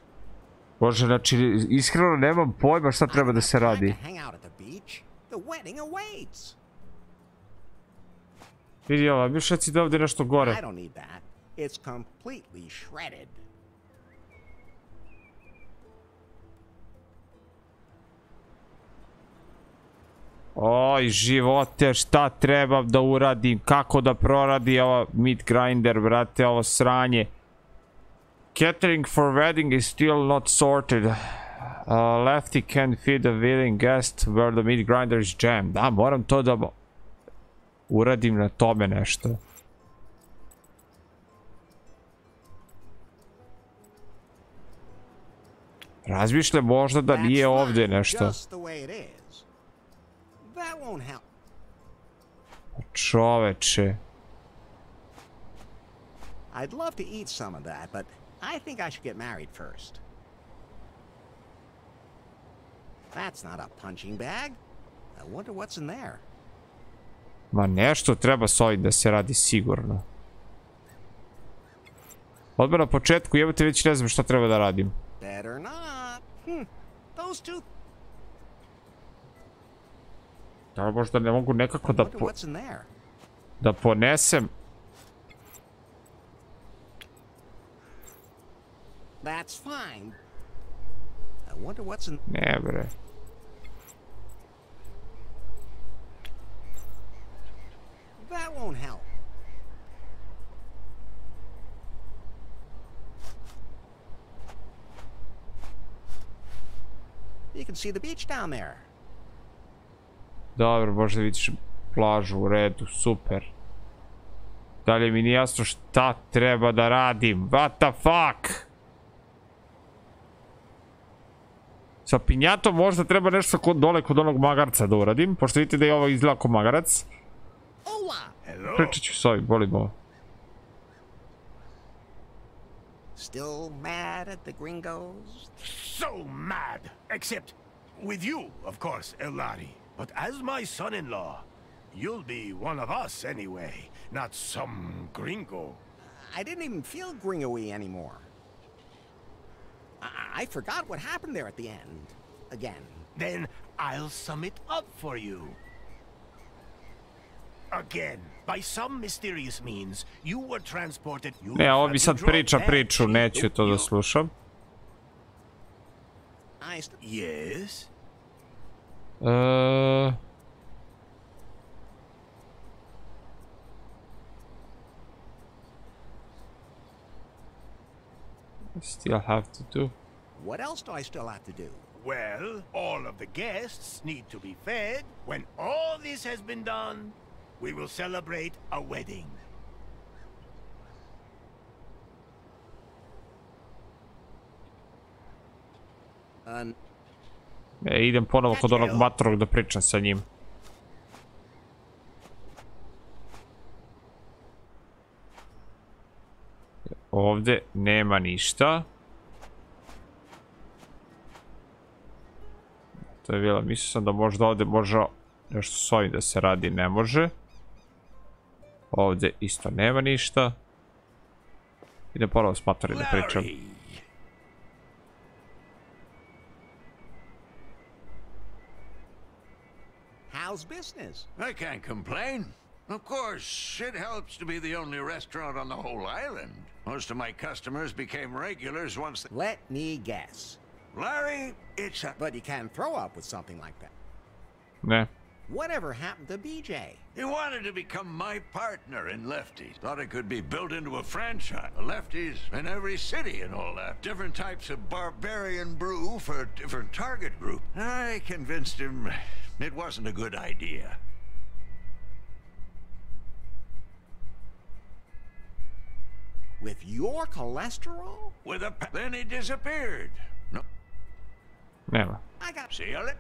Bože, znači, iskreno nemam pojma šta treba da se radi. Vidi ova, mi šeci da ovdje nešto gore. Oj, živote, šta trebam da uradim, kako da proradi ova meat grinder, brate, ovo sranje. Catering for wedding is still not sorted. Lefty can feed a willing guest where the meat grinder is jammed. Da, moram to da uradim na tome nešto. Razmišljam možda da nije ovdje nešto. Čoveče. I'd love to eat some of that, but I think I should get married first. That's not a punching bag. I wonder what's in there. Ma nešto treba s ovim da se radi sigurno. Odmah na početku jebate već ne znam šta treba da radim. Better not. Those two. Da možda ne mogu nekako da ponesem. That's fine. I wonder what's in. Ne bre. That won't help. You can see the beach down there. Dobro, možda vidiš plažu u redu, super. Dalje mi nije jasno šta treba da radim. What the fuck? Sa pinjatom možda treba nešto dole kod onog magarca da uradim, pošto vidite da je ovo izgleda ko magarac. Pričat ću s ovim, volim ovo. Still mad at the gringos? So mad! Except with you, of course, Elari. But as my son-in-law, you'll be one of us anyway, not some gringo. I didn't even feel gringo-y anymore. I forgot what happened there at the end. Again. Then I'll sum it up for you. Again, by some mysterious means, you were transported. Ne, ovo bi sad priča priču, neću to da slušam. Yes? Still have to do. What else do I still have to do? Well, all of the guests need to be fed. When all this has been done, we will celebrate a wedding. Idem ponovo kod onog matorog da pričam sa njim. Ovdje nema ništa. To je bila, mislio sam da možda ovdje može nešto s ovim da se radi, ne može. Ovdje isto nema ništa. Idem ponovo s matorim da pričam. How's business? I can't complain. Of course, it helps to be the only restaurant on the whole island. Most of my customers became regulars once they... Let me guess. Larry, it's a... But you can't throw up with something like that. Ne. Whatever happened to BJ? He wanted to become my partner in Lefties. Thought it could be built into a franchise. Lefties in every city and all that. Different types of barbarian brew for a different target group. I convinced him it wasn't a good idea. With your cholesterol? With a... Then he disappeared. No. Nema. I got... See you later.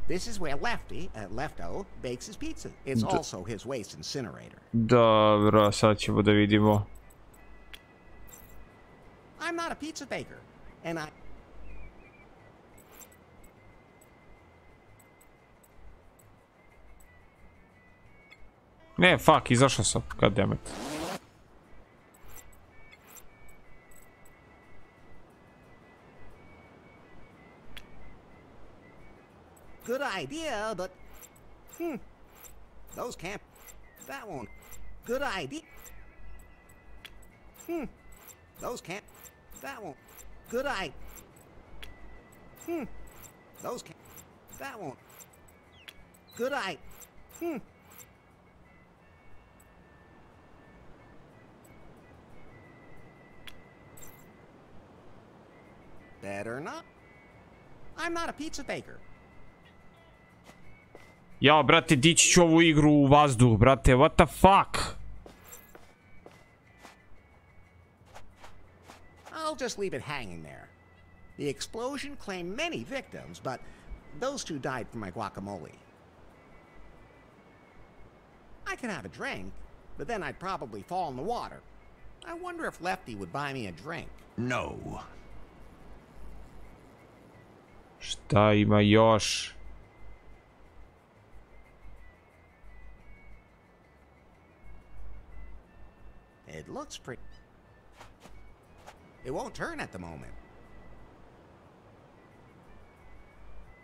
This is where Lefto, bakes his pizza. It's also his waste incinerator. Dobro, sad ćemo da vidimo. I'm not a pizza baker, and I... Ne, fuck, izašao sam, goddammit. Good idea, but... Those can't... That won't... Good idea. Those can't... That won't... Good idea. Those can't... That won't... Good idea. Better not. I'm not a pizza baker. Jao, brate, dići ću ovu igru u vazduh, brate, what the fuck? I'll just leave it hanging there. The explosion claimed many victims, but those two died from my guacamole. I could have a drink, but then I'd probably fall in the water. I wonder if Lefty would buy me a drink. No. Šta ima još? It looks pretty. It won't turn at the moment.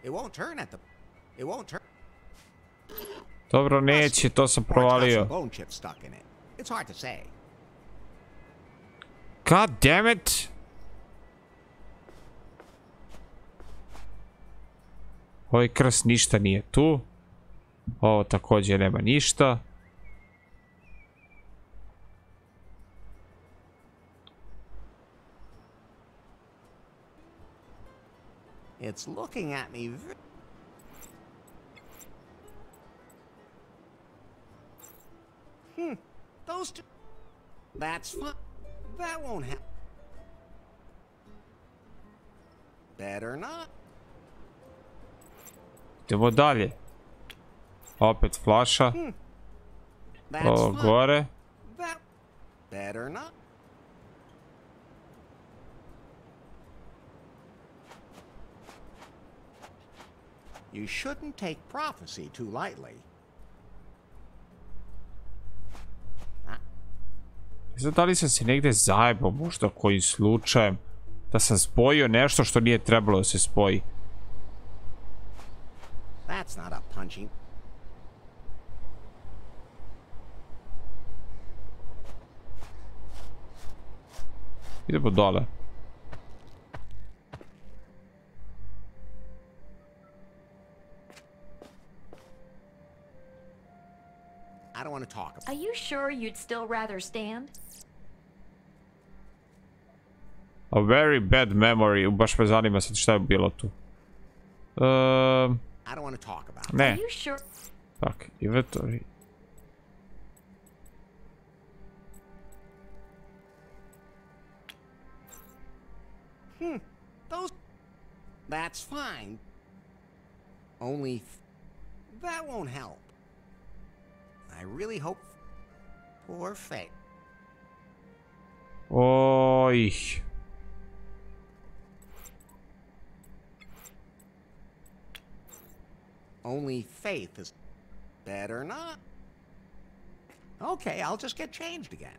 It won't turn at the. It won't turn. Dobro, neće, to sam Or it's got provalio. some bone chips stuck in it. It's hard to say. God damn it! Ovaj krst ništa nije tu. Ovo također nema ništa. It's looking at me. Those two. That's fun. That won't happen. Better not. Idemo dalje. Opet flaša. That's Ovo fun. gore. That. Better not. You shouldn't take prophecy too lightly. Ne znam da li sam se negdje zajebao, možda kojim slučajem. Da sam spojio nešto što nije trebalo da se spoji. That's not a punching. Idemo dole. I don't want to talk about Are you sure you'd still rather stand? A very bad memory. Baš me zanima sad šta je bilo tu. I don't want to talk about it. Ne. Are you sure? Tak, inventory. Those. That's fine. Only. That won't help. I really hope. Poor Faith. Oj. Only Faith is. Better not. Okay, I'll just get changed again.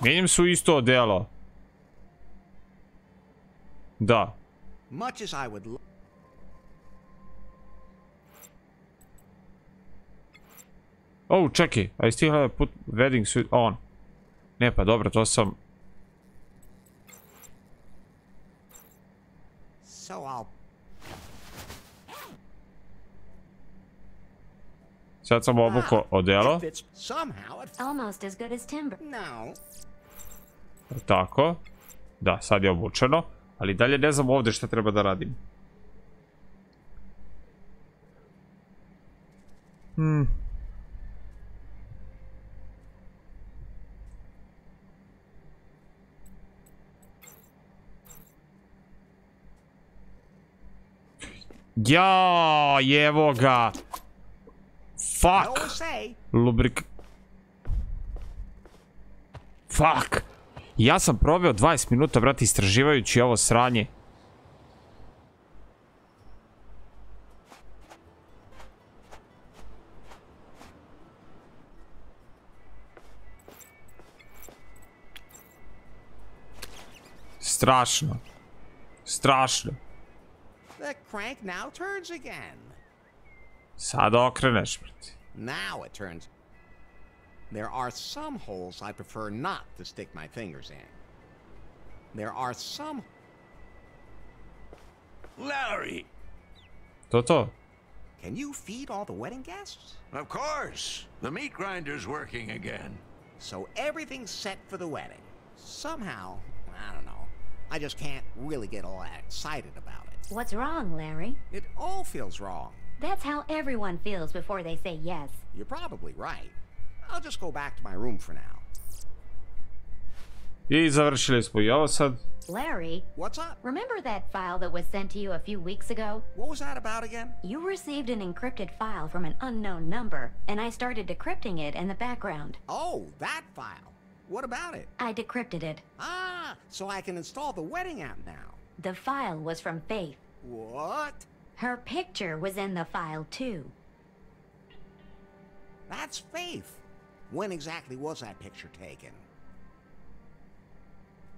Mijenjam se u isto odelo. Da. Much as I would. Oh, čekaj. I still have put wedding suit on. Ne, pa dobro, to sam... So I'll. Sad sam obuko odelo. If it's somehow it. Almost as good as timber. No. Tako. Da, sad je obučeno. Ali dalje ne znam ovdje šta treba da radim. Ja, jevo ga. No Fuck. say. Lubrik... Fuck. Ja sam proveo 20 minuta, brate, istraživajući ovo sranje. Strašno. Strašno. The crank now turns again. Sad okreneš, brate. Now it turns. There are some holes I prefer not to stick my fingers in. There are some. Larry! To. Can you feed all the wedding guests? Of course! The meat grinder's working again. So everything's set for the wedding. Somehow, I don't know. I just can't really get all that excited about it. What's wrong, Larry? It all feels wrong. That's how everyone feels before they say yes. You're probably right. I'll just go back to my room for now. I završili smo i ovo sad. Larry, What's up? remember that file that was sent to you a few weeks ago? What was that about again? You received an encrypted file from an unknown number, and I started decrypting it in the background. Oh, that file. What about it? I decrypted it. Ah, so I can install the wedding app now. The file was from Faith. What? Her picture was in the file, too. That's Faith. When exactly was that picture taken?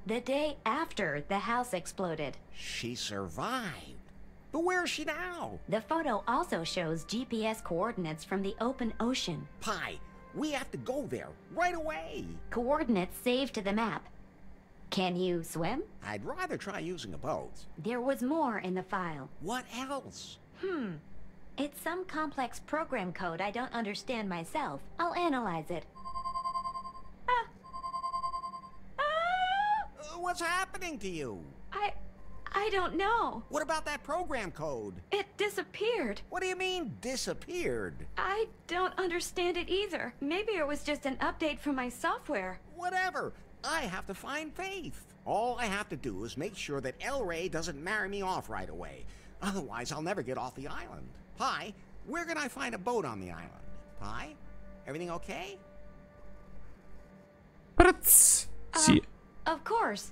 The day after the house exploded. She survived. But where is she now? The photo also shows GPS coordinates from the open ocean. Pi, we have to go there right away. Coordinates saved to the map. Can you swim? I'd rather try using a boat. There was more in the file. What else? It's some complex program code I don't understand myself. I'll analyze it. What's happening to you? I don't know. What about that program code? It disappeared. What do you mean, disappeared? I don't understand it either. Maybe it was just an update from my software. Whatever. I have to find Faith. All I have to do is make sure that El Rey doesn't marry me off right away. Otherwise, I'll never get off the island. Pi, where can I find a boat on the island? Pi, everything okay? See. Of course.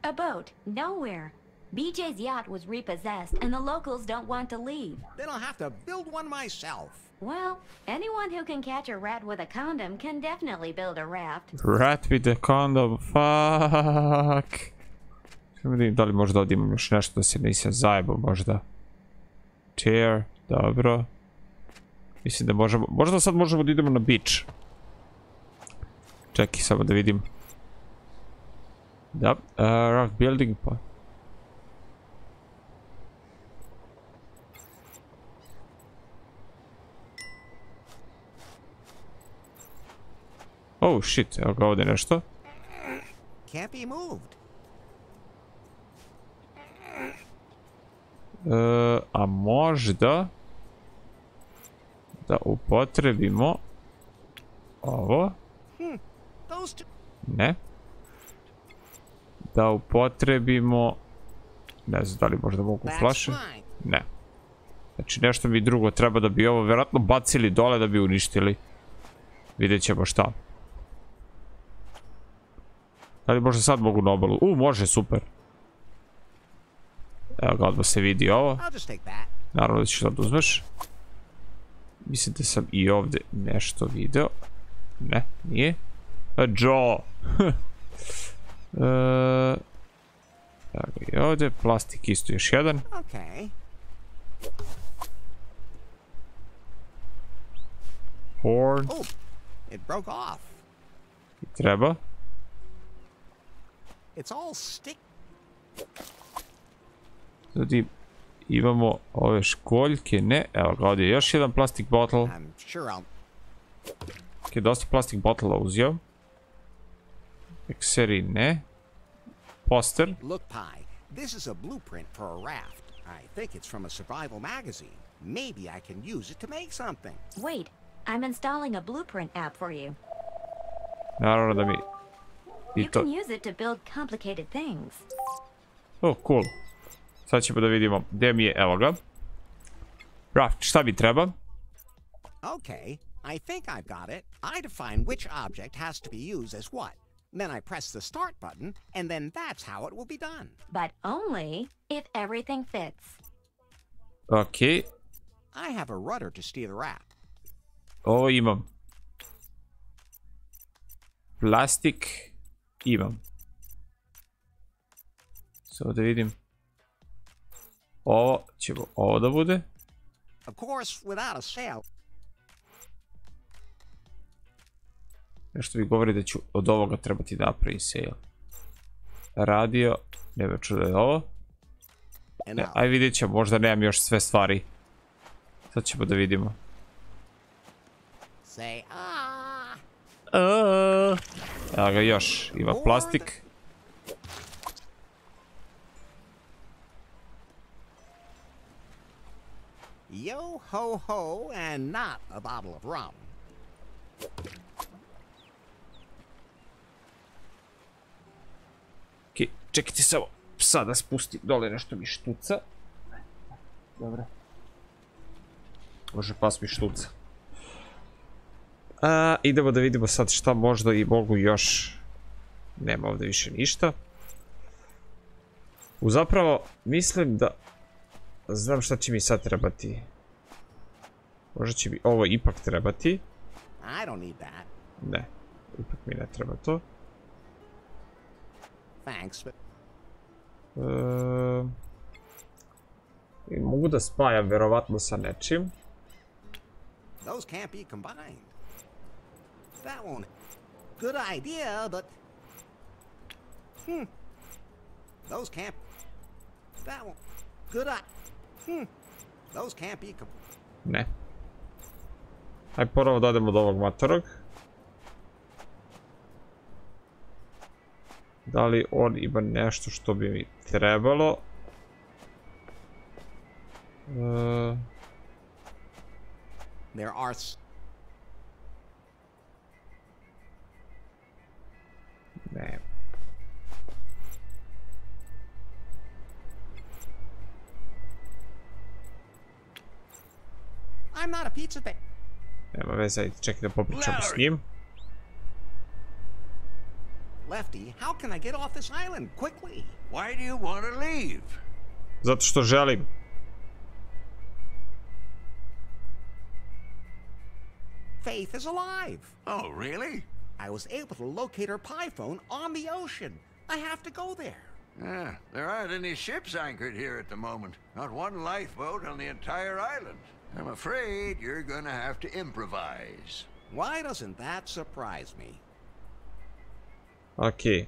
A boat. Nowhere. BJ's yacht was repossessed, and the locals don't want to leave. Then I'll have to build one myself. Well, anyone who can catch a rat with a condom can definitely build a raft. Rat with a condom, fuck. Da li možda ovdje imam još nešto da se nisam zajebao možda. Chair, dobro. Mislim da možemo, možda sad možemo da idemo na beach. Čekaj samo da vidim. Da, raft building pa. Oh shit, evo ga ovdje nešto. Can't be moved. A možda da upotrebimo ovo. Ne. Da upotrebimo, ne znam da li možda mogu flaše. Ne. Znači nešto mi drugo treba da bi ovo vjerojatno bacili dole da bi uništili. Vidjet ćemo šta. Da li možda sad mogu na obalu? Može, super. Evo ga, odmah se vidi ovo. Naravno da ćeš sad uzmeš. Mislim da sam i ovdje nešto video. Ne, nije. Joe! Evo ga i ovdje, plastik isto još jedan. Horn. I treba. Zatim imamo ove školjke, ne, evo ga ovdje još jedan plastic bottle. Ok, dosta plastic bottle uzio. Ekseri ne. Poster. Look, Pi, this is a blueprint for a raft. I think it's from a survival magazine. Maybe I can use it to make something. Wait, I'm installing a blueprint app for you. Naravno da mi... You can use it to build complicated things. Oh, cool. Sad ćemo da vidimo gdje mi je, evo ga. Raft, šta mi treba? Okay, I think I've got it. I define which object has to be used as what. Then I press the start button, and then that's how it will be done. But only if everything fits. Okay. I have a rudder to steer the raft. Ovo imam. Plastik imam. Samo da vidim. Ovo ćemo ovo da bude. Of course, without a sail. Nešto mi govori da ću od ovoga trebati da napravim sail. Radio, nema čuo da je ovo. Ne, aj vidjet ćemo, možda nemam još sve stvari. Sad ćemo da vidimo. Evo ga još, ima plastik. and not a bottle of rum. Okej, čekajte samo. Sada spustim dole, nešto mi štuca. Dobro. Može, pas mi štuca. Idemo da vidimo sad šta možda i mogu još. Nema ovdje više ništa. Zapravo, mislim da... Znam šta će mi sad trebati. Možda će mi ovo ipak trebati. Ne, ipak mi ne treba to. Mogu da spajam verovatno sa nečim. Those can't be combined. That won't... Good idea, but... Those can't... That won't... Good idea. Those can't be combined. Ne. Hajde ponovo da odemo do ovog matorog. Da li on ima nešto što bi mi trebalo? There are... Ne. I'm not a pizza fan. Nema veze, ajde čekaj da popričamo s njim. Lefty, how can I get off this island quickly? Why do you want to leave? Zato što želim. Faith is alive. Oh, really? I was able to locate her pie phone on the ocean. I have to go there. There aren't any ships anchored here at the moment. Not one lifeboat on the entire island. I'm afraid you're gonna have to improvise. Why doesn't that surprise me? Okej.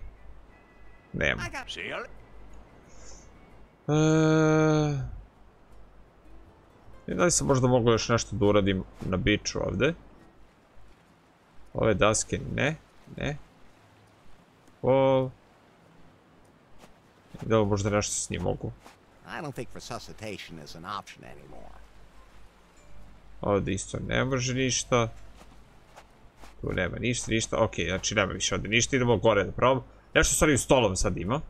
Nema. See you. Da li sam možda mogu još nešto da uradim na biču ovdje? Ove daske ne, ne. Da li možda nešto s njim mogu? I don't think resuscitation is an option anymore. Ovdje isto ne može ništa. Tu nema ništa, ok, znači nema više ovdje ništa, idemo gore da probam. Nešto s ovim stolom sad ima.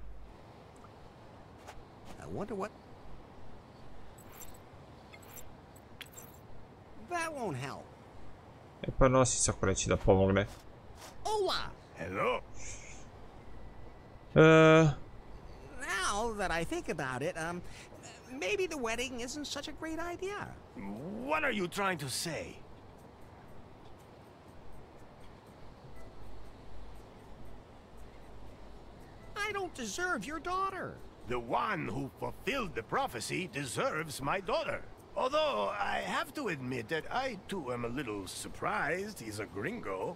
E pa nosi se ako neće da pomogne. Hello. Now that I think about it, maybe the wedding isn't such a great idea. What are you trying to say? I don't deserve your daughter. The one who fulfilled the prophecy deserves my daughter. Although, I have to admit that I too am a little surprised he's a gringo.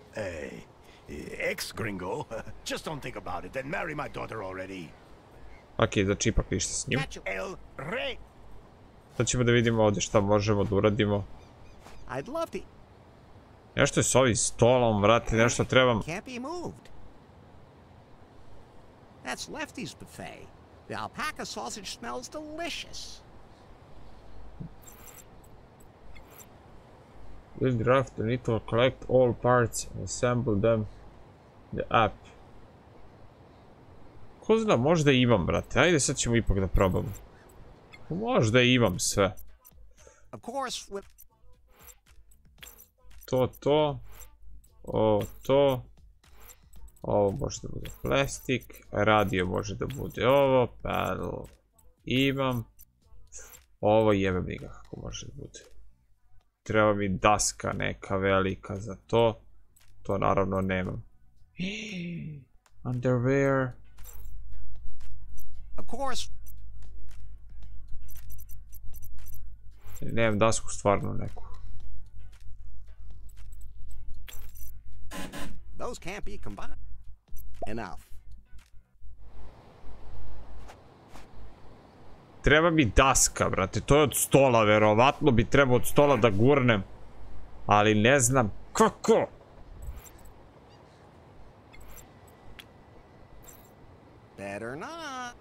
Ex-gringo. Just don't think about it and marry my daughter already. Ok, znači ipak ništa s njim. El Rey. Sad ćemo da vidimo ovdje šta možemo da uradimo. Nešto je s ovim stolom, vrati, nešto trebam. That's Lefty's buffet. The alpaca sausage smells delicious. This draft, you need to collect all parts and assemble them in the app. Ko zna, možda imam, brate. Ajde, sad ćemo ipak da probamo. Možda imam sve. To. Ovo, to. Ovo može da bude plastik. Radio može da bude ovo. Panel. Imam. Ovo jebem ga kako može da bude. Treba mi daska neka velika za to. To naravno nemam. Underwear. Nemam dasku stvarno neku. Those can't be combined. Enough. Treba mi daska, brate, to je od stola, verovatno bi trebao od stola da gurnem. Ali ne znam kako. Better not.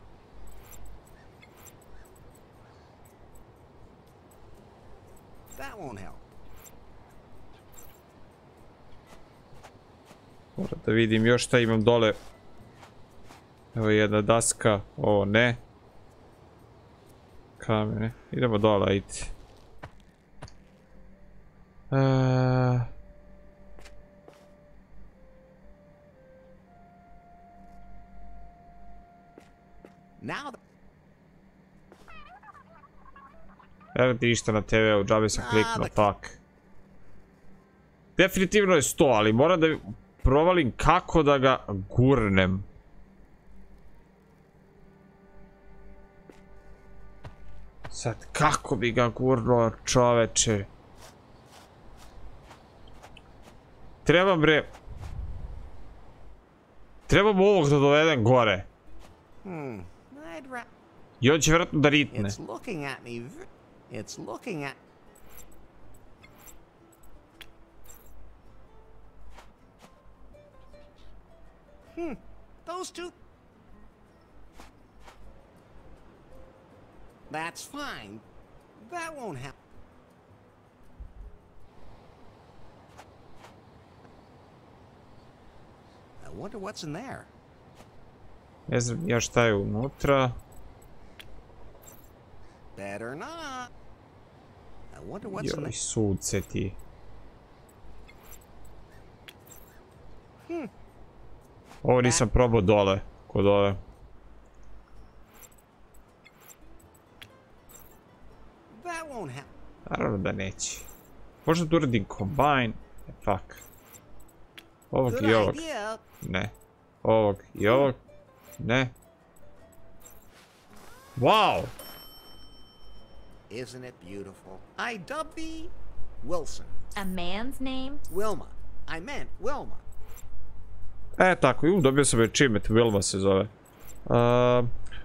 That won't help. Moram da vidim još šta imam dole. Evo jedna daska, ovo ne. Kamene, idemo dole, ajde. Evo ti ništa na TV-u, džabe sam kliknuo, fuck. Definitivno je 100, ali moram da provalim kako da ga gurnem. Sad, kako bi ga gurnuo, čoveče? Trebam bre... Trebam ovog da dovedem gore. I on će vjerojatno da ritne. Those two... That's fine. That won't help. I wonder what's in there. Ne znam ja šta je unutra. Better not. I wonder what's in there. Joj, sunce ti. Ovo nisam probao dole, kod ove. Naravno da neće. Možda da uradim combine. Fuck. Ovog i ovog. Ne. Ovog i ovog. Ne. Wow! Isn't it beautiful? I dub thee Wilson. A man's name? Wilma. I meant Wilma. Tako, dobio sam achievement, Wilma se zove.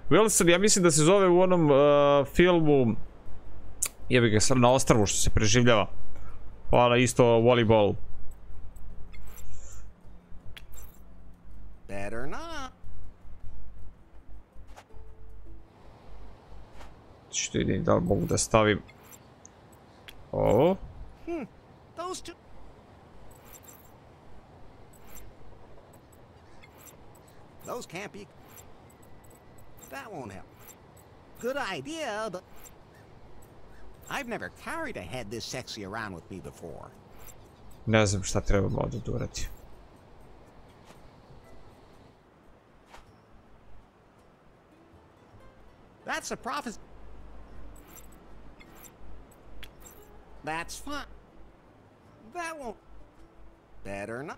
Wilson, ja mislim da se zove u onom filmu... Jebi ga sad na ostrvu što se preživljava. Hvala isto volleyball. Better not. Što vidim da li mogu da stavim ovo. Those two. Those can't be. That won't help. Good idea, but I've never carried a head this sexy around with me before. Ne znam šta trebamo ovdje da uradim. That's a prophecy. That's fine. That won't. Better not.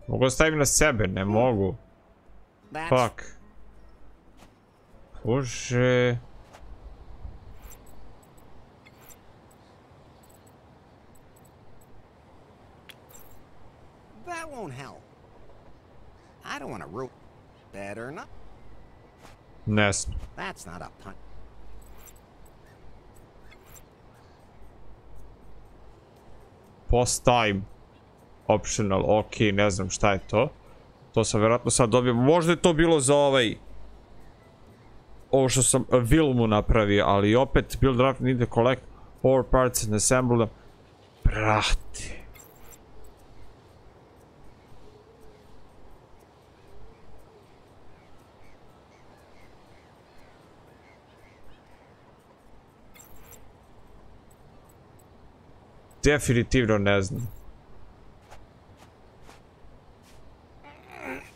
Mogu da stavim na sebe, ne mogu. Fuck. Bože. That won't help. I don't want to root. Better not. Ne znam. That's not a pun. Post time. Optional, ok, ne znam šta je to. To sam vjerojatno sad dobio. Možda je to bilo za ovaj... Ovo što sam Vilmu napravio, ali opet build draft need to collect all parts and assemble them. Brate. Definitivno ne znam.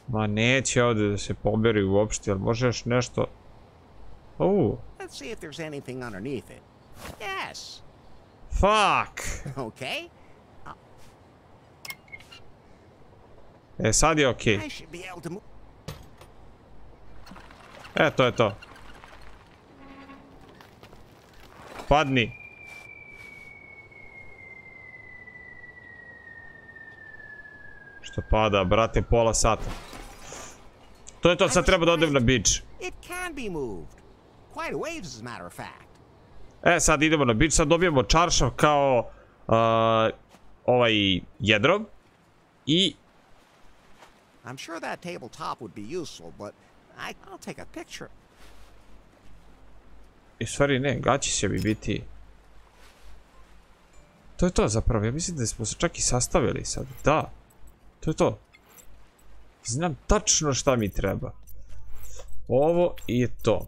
Ma neće ovdje da se poberi uopšte, ali može još nešto... Let's see if there's anything underneath it. Yes. Fuck! Okay. Sad je okej. I should be able to move. To je to. Padni. Što pada, brate, pola sata. To je to, sad treba da odem na beach. It can be moved. Quite a ways, as a matter of fact. Sad idemo na beach, sad dobijemo čaršav kao ovaj jedro. I... I'm sure that tabletop would be useful, but I'll take a picture. I stvari ne, gaći će mi biti... To je to zapravo, ja mislim da smo se čak i sastavili sad, da. To je to. Znam tačno šta mi treba. Ovo je to.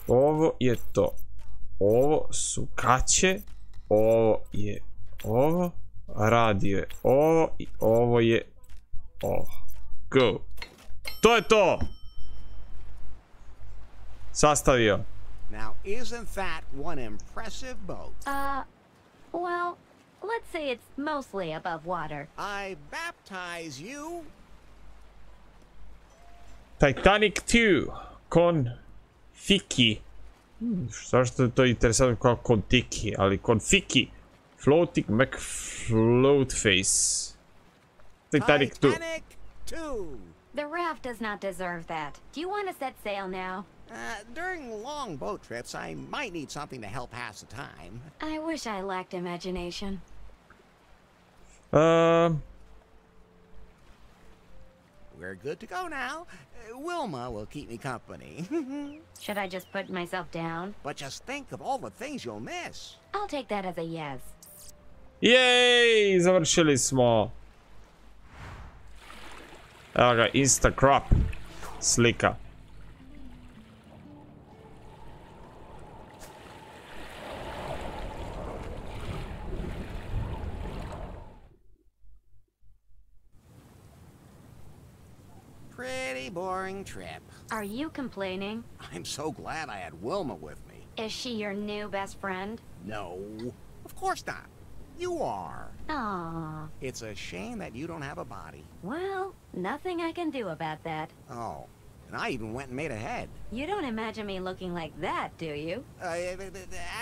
Ovo je to. Ovo su kaće. Ovo je ovo. Radio je ovo. I ovo je ovo. Go. To je to! Sastavio. Now, isn't that one impressive boat? Well, let's say it's mostly above water. I baptize you. Titanic 2. Konfiki. Zašto je to interesantno kao kontiki, ali konfiki. Floating McFloat face. Titanic 2. Titanic 2. The raft does not deserve that. Do you want to set sail now? During long boat trips, I might need something to help pass the time. I wish I lacked imagination. We're good to go now. Wilma will keep me company. Should I just put myself down? But just think of all the things you'll miss. I'll take that as a yes. Jej, završili smo. Evo ga, Insta crop. Slika. Pretty boring trip. Are you complaining? I'm so glad I had Wilma with me. Is she your new best friend? No, of course not. You are. Aww. It's a shame that you don't have a body. Well, nothing I can do about that. Oh, and I even went and made a head. You don't imagine me looking like that, do you?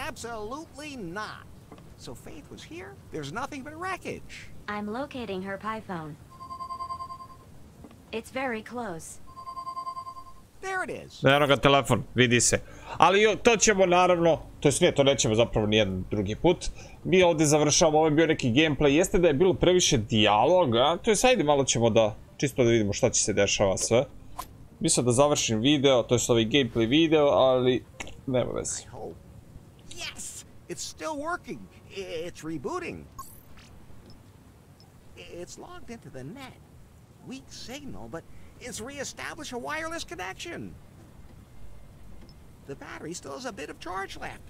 Absolutely not. So Faith was here? There's nothing but wreckage. I'm locating her pie phone. It's very close. There it is. Evo ga telefon, vidi se. Ali to ćemo naravno, to jest nije, to nećemo zapravo nijedan drugi put. Mi ovdje završavamo, ovo je bio neki gameplay, jeste da je bilo previše dijaloga, to jest ajde malo ćemo da, čisto da vidimo šta će se dešava sve. Mislim da završim video, to jest ovaj gameplay video, ali nema veze. Yes, it's still working. It's rebooting. It's logged into the net. Weak signal, but it's reestablished a wireless connection. The battery still has a bit of charge left,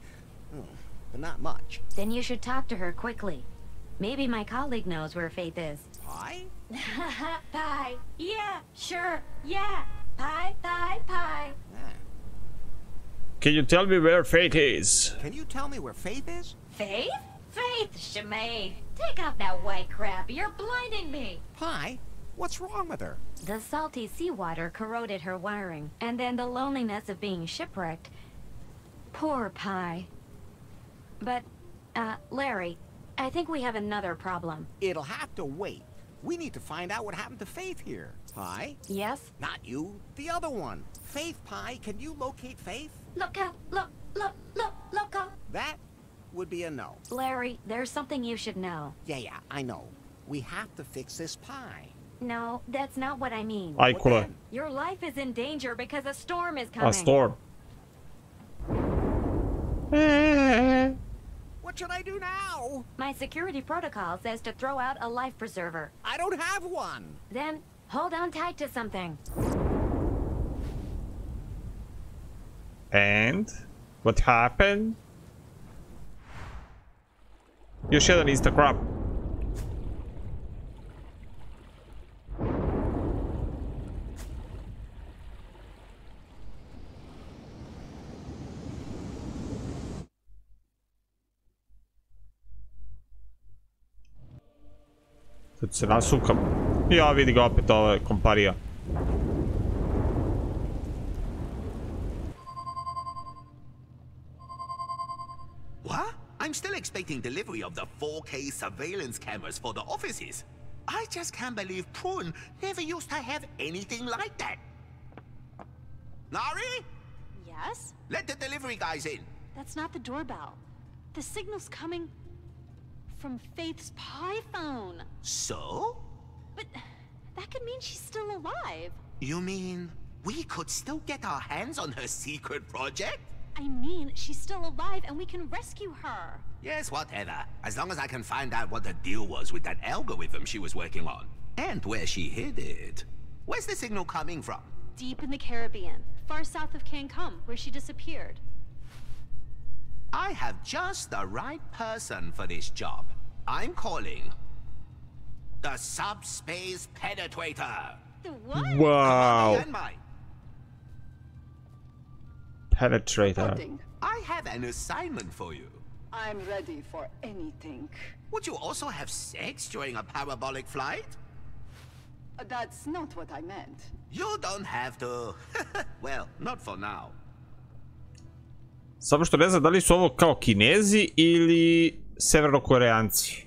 but not much. Then you should talk to her quickly. Maybe my colleague knows where Faith is. Pie? Pie. Yeah, sure. Yeah. Pie, pie, pie. Can you tell me where Faith is? Can you tell me where Faith is? Faith? Faith, Shimei. Take off that white crap. You're blinding me. Pie? What's wrong with her? The salty seawater corroded her wiring, and then the loneliness of being shipwrecked. Poor Pie. But, Larry, I think we have another problem. It'll have to wait. We need to find out what happened to Faith here. Pie? Yes? Not you, the other one. Faith, Pie, can you locate Faith? Look out! Look out! That would be a no. Larry, there's something you should know. Yeah, I know. We have to fix this Pie. No, that's not what I mean. Aj, kule. Your life is in danger because a storm is coming. A storm. What should I do now? My security protocol says to throw out a life preserver. I don't have one. Then, hold on tight to something. And? What happened? Još jedan Instagram. Sad se nasukam. Ja, vidi ga opet ova komparija. What? I'm still expecting delivery of the 4K surveillance cameras for the offices. I just can't believe Prune never used to have anything like that. Nari? Yes? Let the delivery guys in. That's not the doorbell. The signal's coming from Faith's pie phone. So? But that could mean she's still alive. You mean we could still get our hands on her secret project? I mean, she's still alive and we can rescue her. Yes, whatever. As long as I can find out what the deal was with that algorithm she was working on. And where she hid it. Where's the signal coming from? Deep in the Caribbean, far south of Cancun, where she disappeared. I have just the right person for this job. I'm calling the Subspace Penetrator. The what? Wow. Yanmai. Penetrator. I have an assignment for you. I'm ready for anything. Would you also have sex during a parabolic flight? That's not what I meant. You don't have to. Well, not for now. Samo što ne znam da li su ovo kao Kinezi ili Severnokoreanci.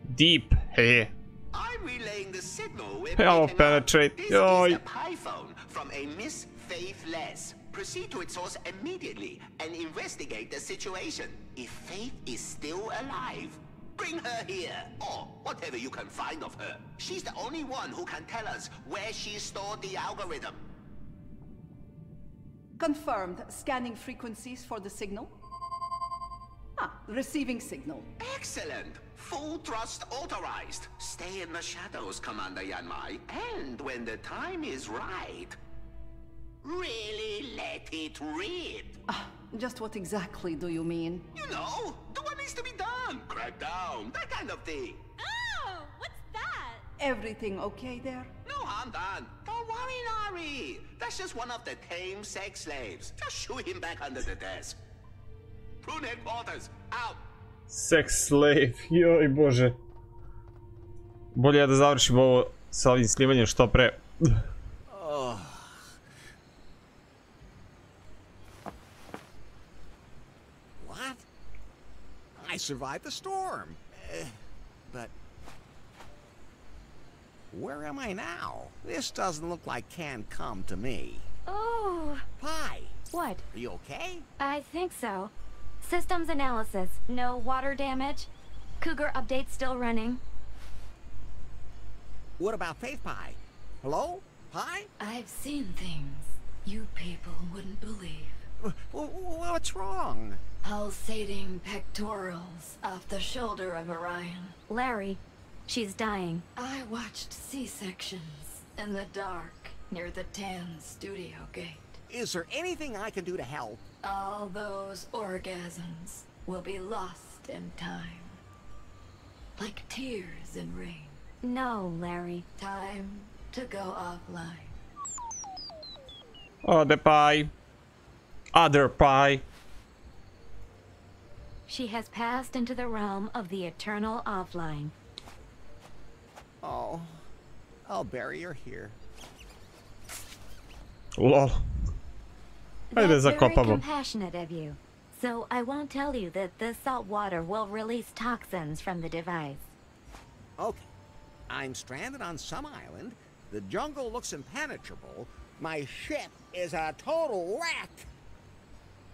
Deep, he. I'm relaying the signal we're Hello, picking up. penetrate. This Oi. is a payphone from a Miss Faithless. Proceed to its source immediately and investigate the situation. If Faith is still alive, bring her here, or whatever you can find of her. She's the only one who can tell us where she stored the algorithm. Confirmed. Scanning frequencies for the signal. Receiving signal. Excellent. Full thrust authorized. Stay in the shadows, Commander Yanmai. And when the time is right, really let it rip. Just what exactly do you mean? You know, do what needs to be done. Crack down, that kind of thing. Oh, what's that? Everything okay there? No harm done. Don't worry, Nari. That's just one of the tame sex slaves. Just shoot him back under the desk. Prune headquarters, out. Sex slave, joj bože. Bolje je da završim ovo sa ovim snimanjem što pre. What? I survived the storm. But where am I now? This doesn't look like Cancun to me. Oh, Pi, what? are you okay? I think so. Systems analysis. No water damage. Cougar update still running. What about Faith Pi? Hello? Pi? I've seen things you people wouldn't believe. What's wrong? Pulsating pectorals off the shoulder of Orion. Larry, she's dying. I watched C-sections in the dark near the Tan studio gate. Is there anything I can do to help? All those orgasms will be lost in time. Like tears in rain. No, Larry. Time to go offline. Ode Pi. Other Pi. She has passed into the realm of the eternal offline. Oh, I'll bury her here. Lol. Ajde That's very zakopamo. compassionate of you. So I won't tell you that the salt water will release toxins from the device. Okay. I'm stranded on some island. The jungle looks impenetrable. My ship is a total wreck.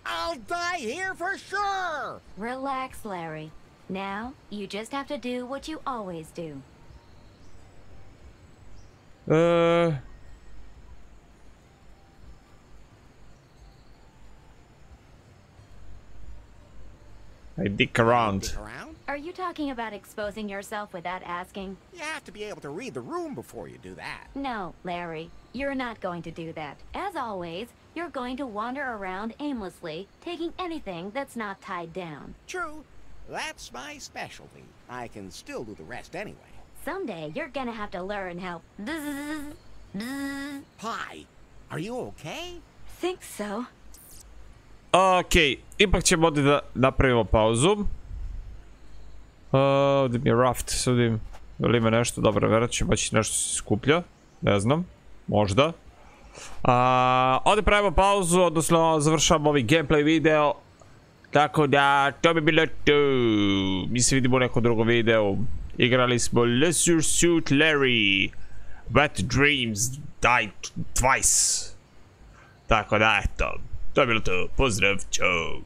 I'll die here for sure! Relax, Larry. Now, you just have to do what you always do. I dick around. Stick around? Are you talking about exposing yourself without asking? You have to be able to read the room before you do that. No, Larry. You're not going to do that. As always, you're going to wander around aimlessly, taking anything that's not tied down. True. That's my specialty. I can still do the rest anyway. Someday, you're gonna have to learn how... Pi, are you okay? Think so. Ok, ipak ćemo ovdje da napravimo pauzu. Ovdje mi je raft, sad vidim da li ima nešto, dobro, vjerat ćemo moći nešto se skuplja, ne znam, možda. Ovdje pravimo pauzu, odnosno završavamo ovaj gameplay video, tako da to bi bilo to. Mi se vidimo u nekom drugom videu. Igrali smo Leisure Suit Larry, Wet Dreams Died Twice. Tako da, eto, to je bilo to, pozdrav, čao.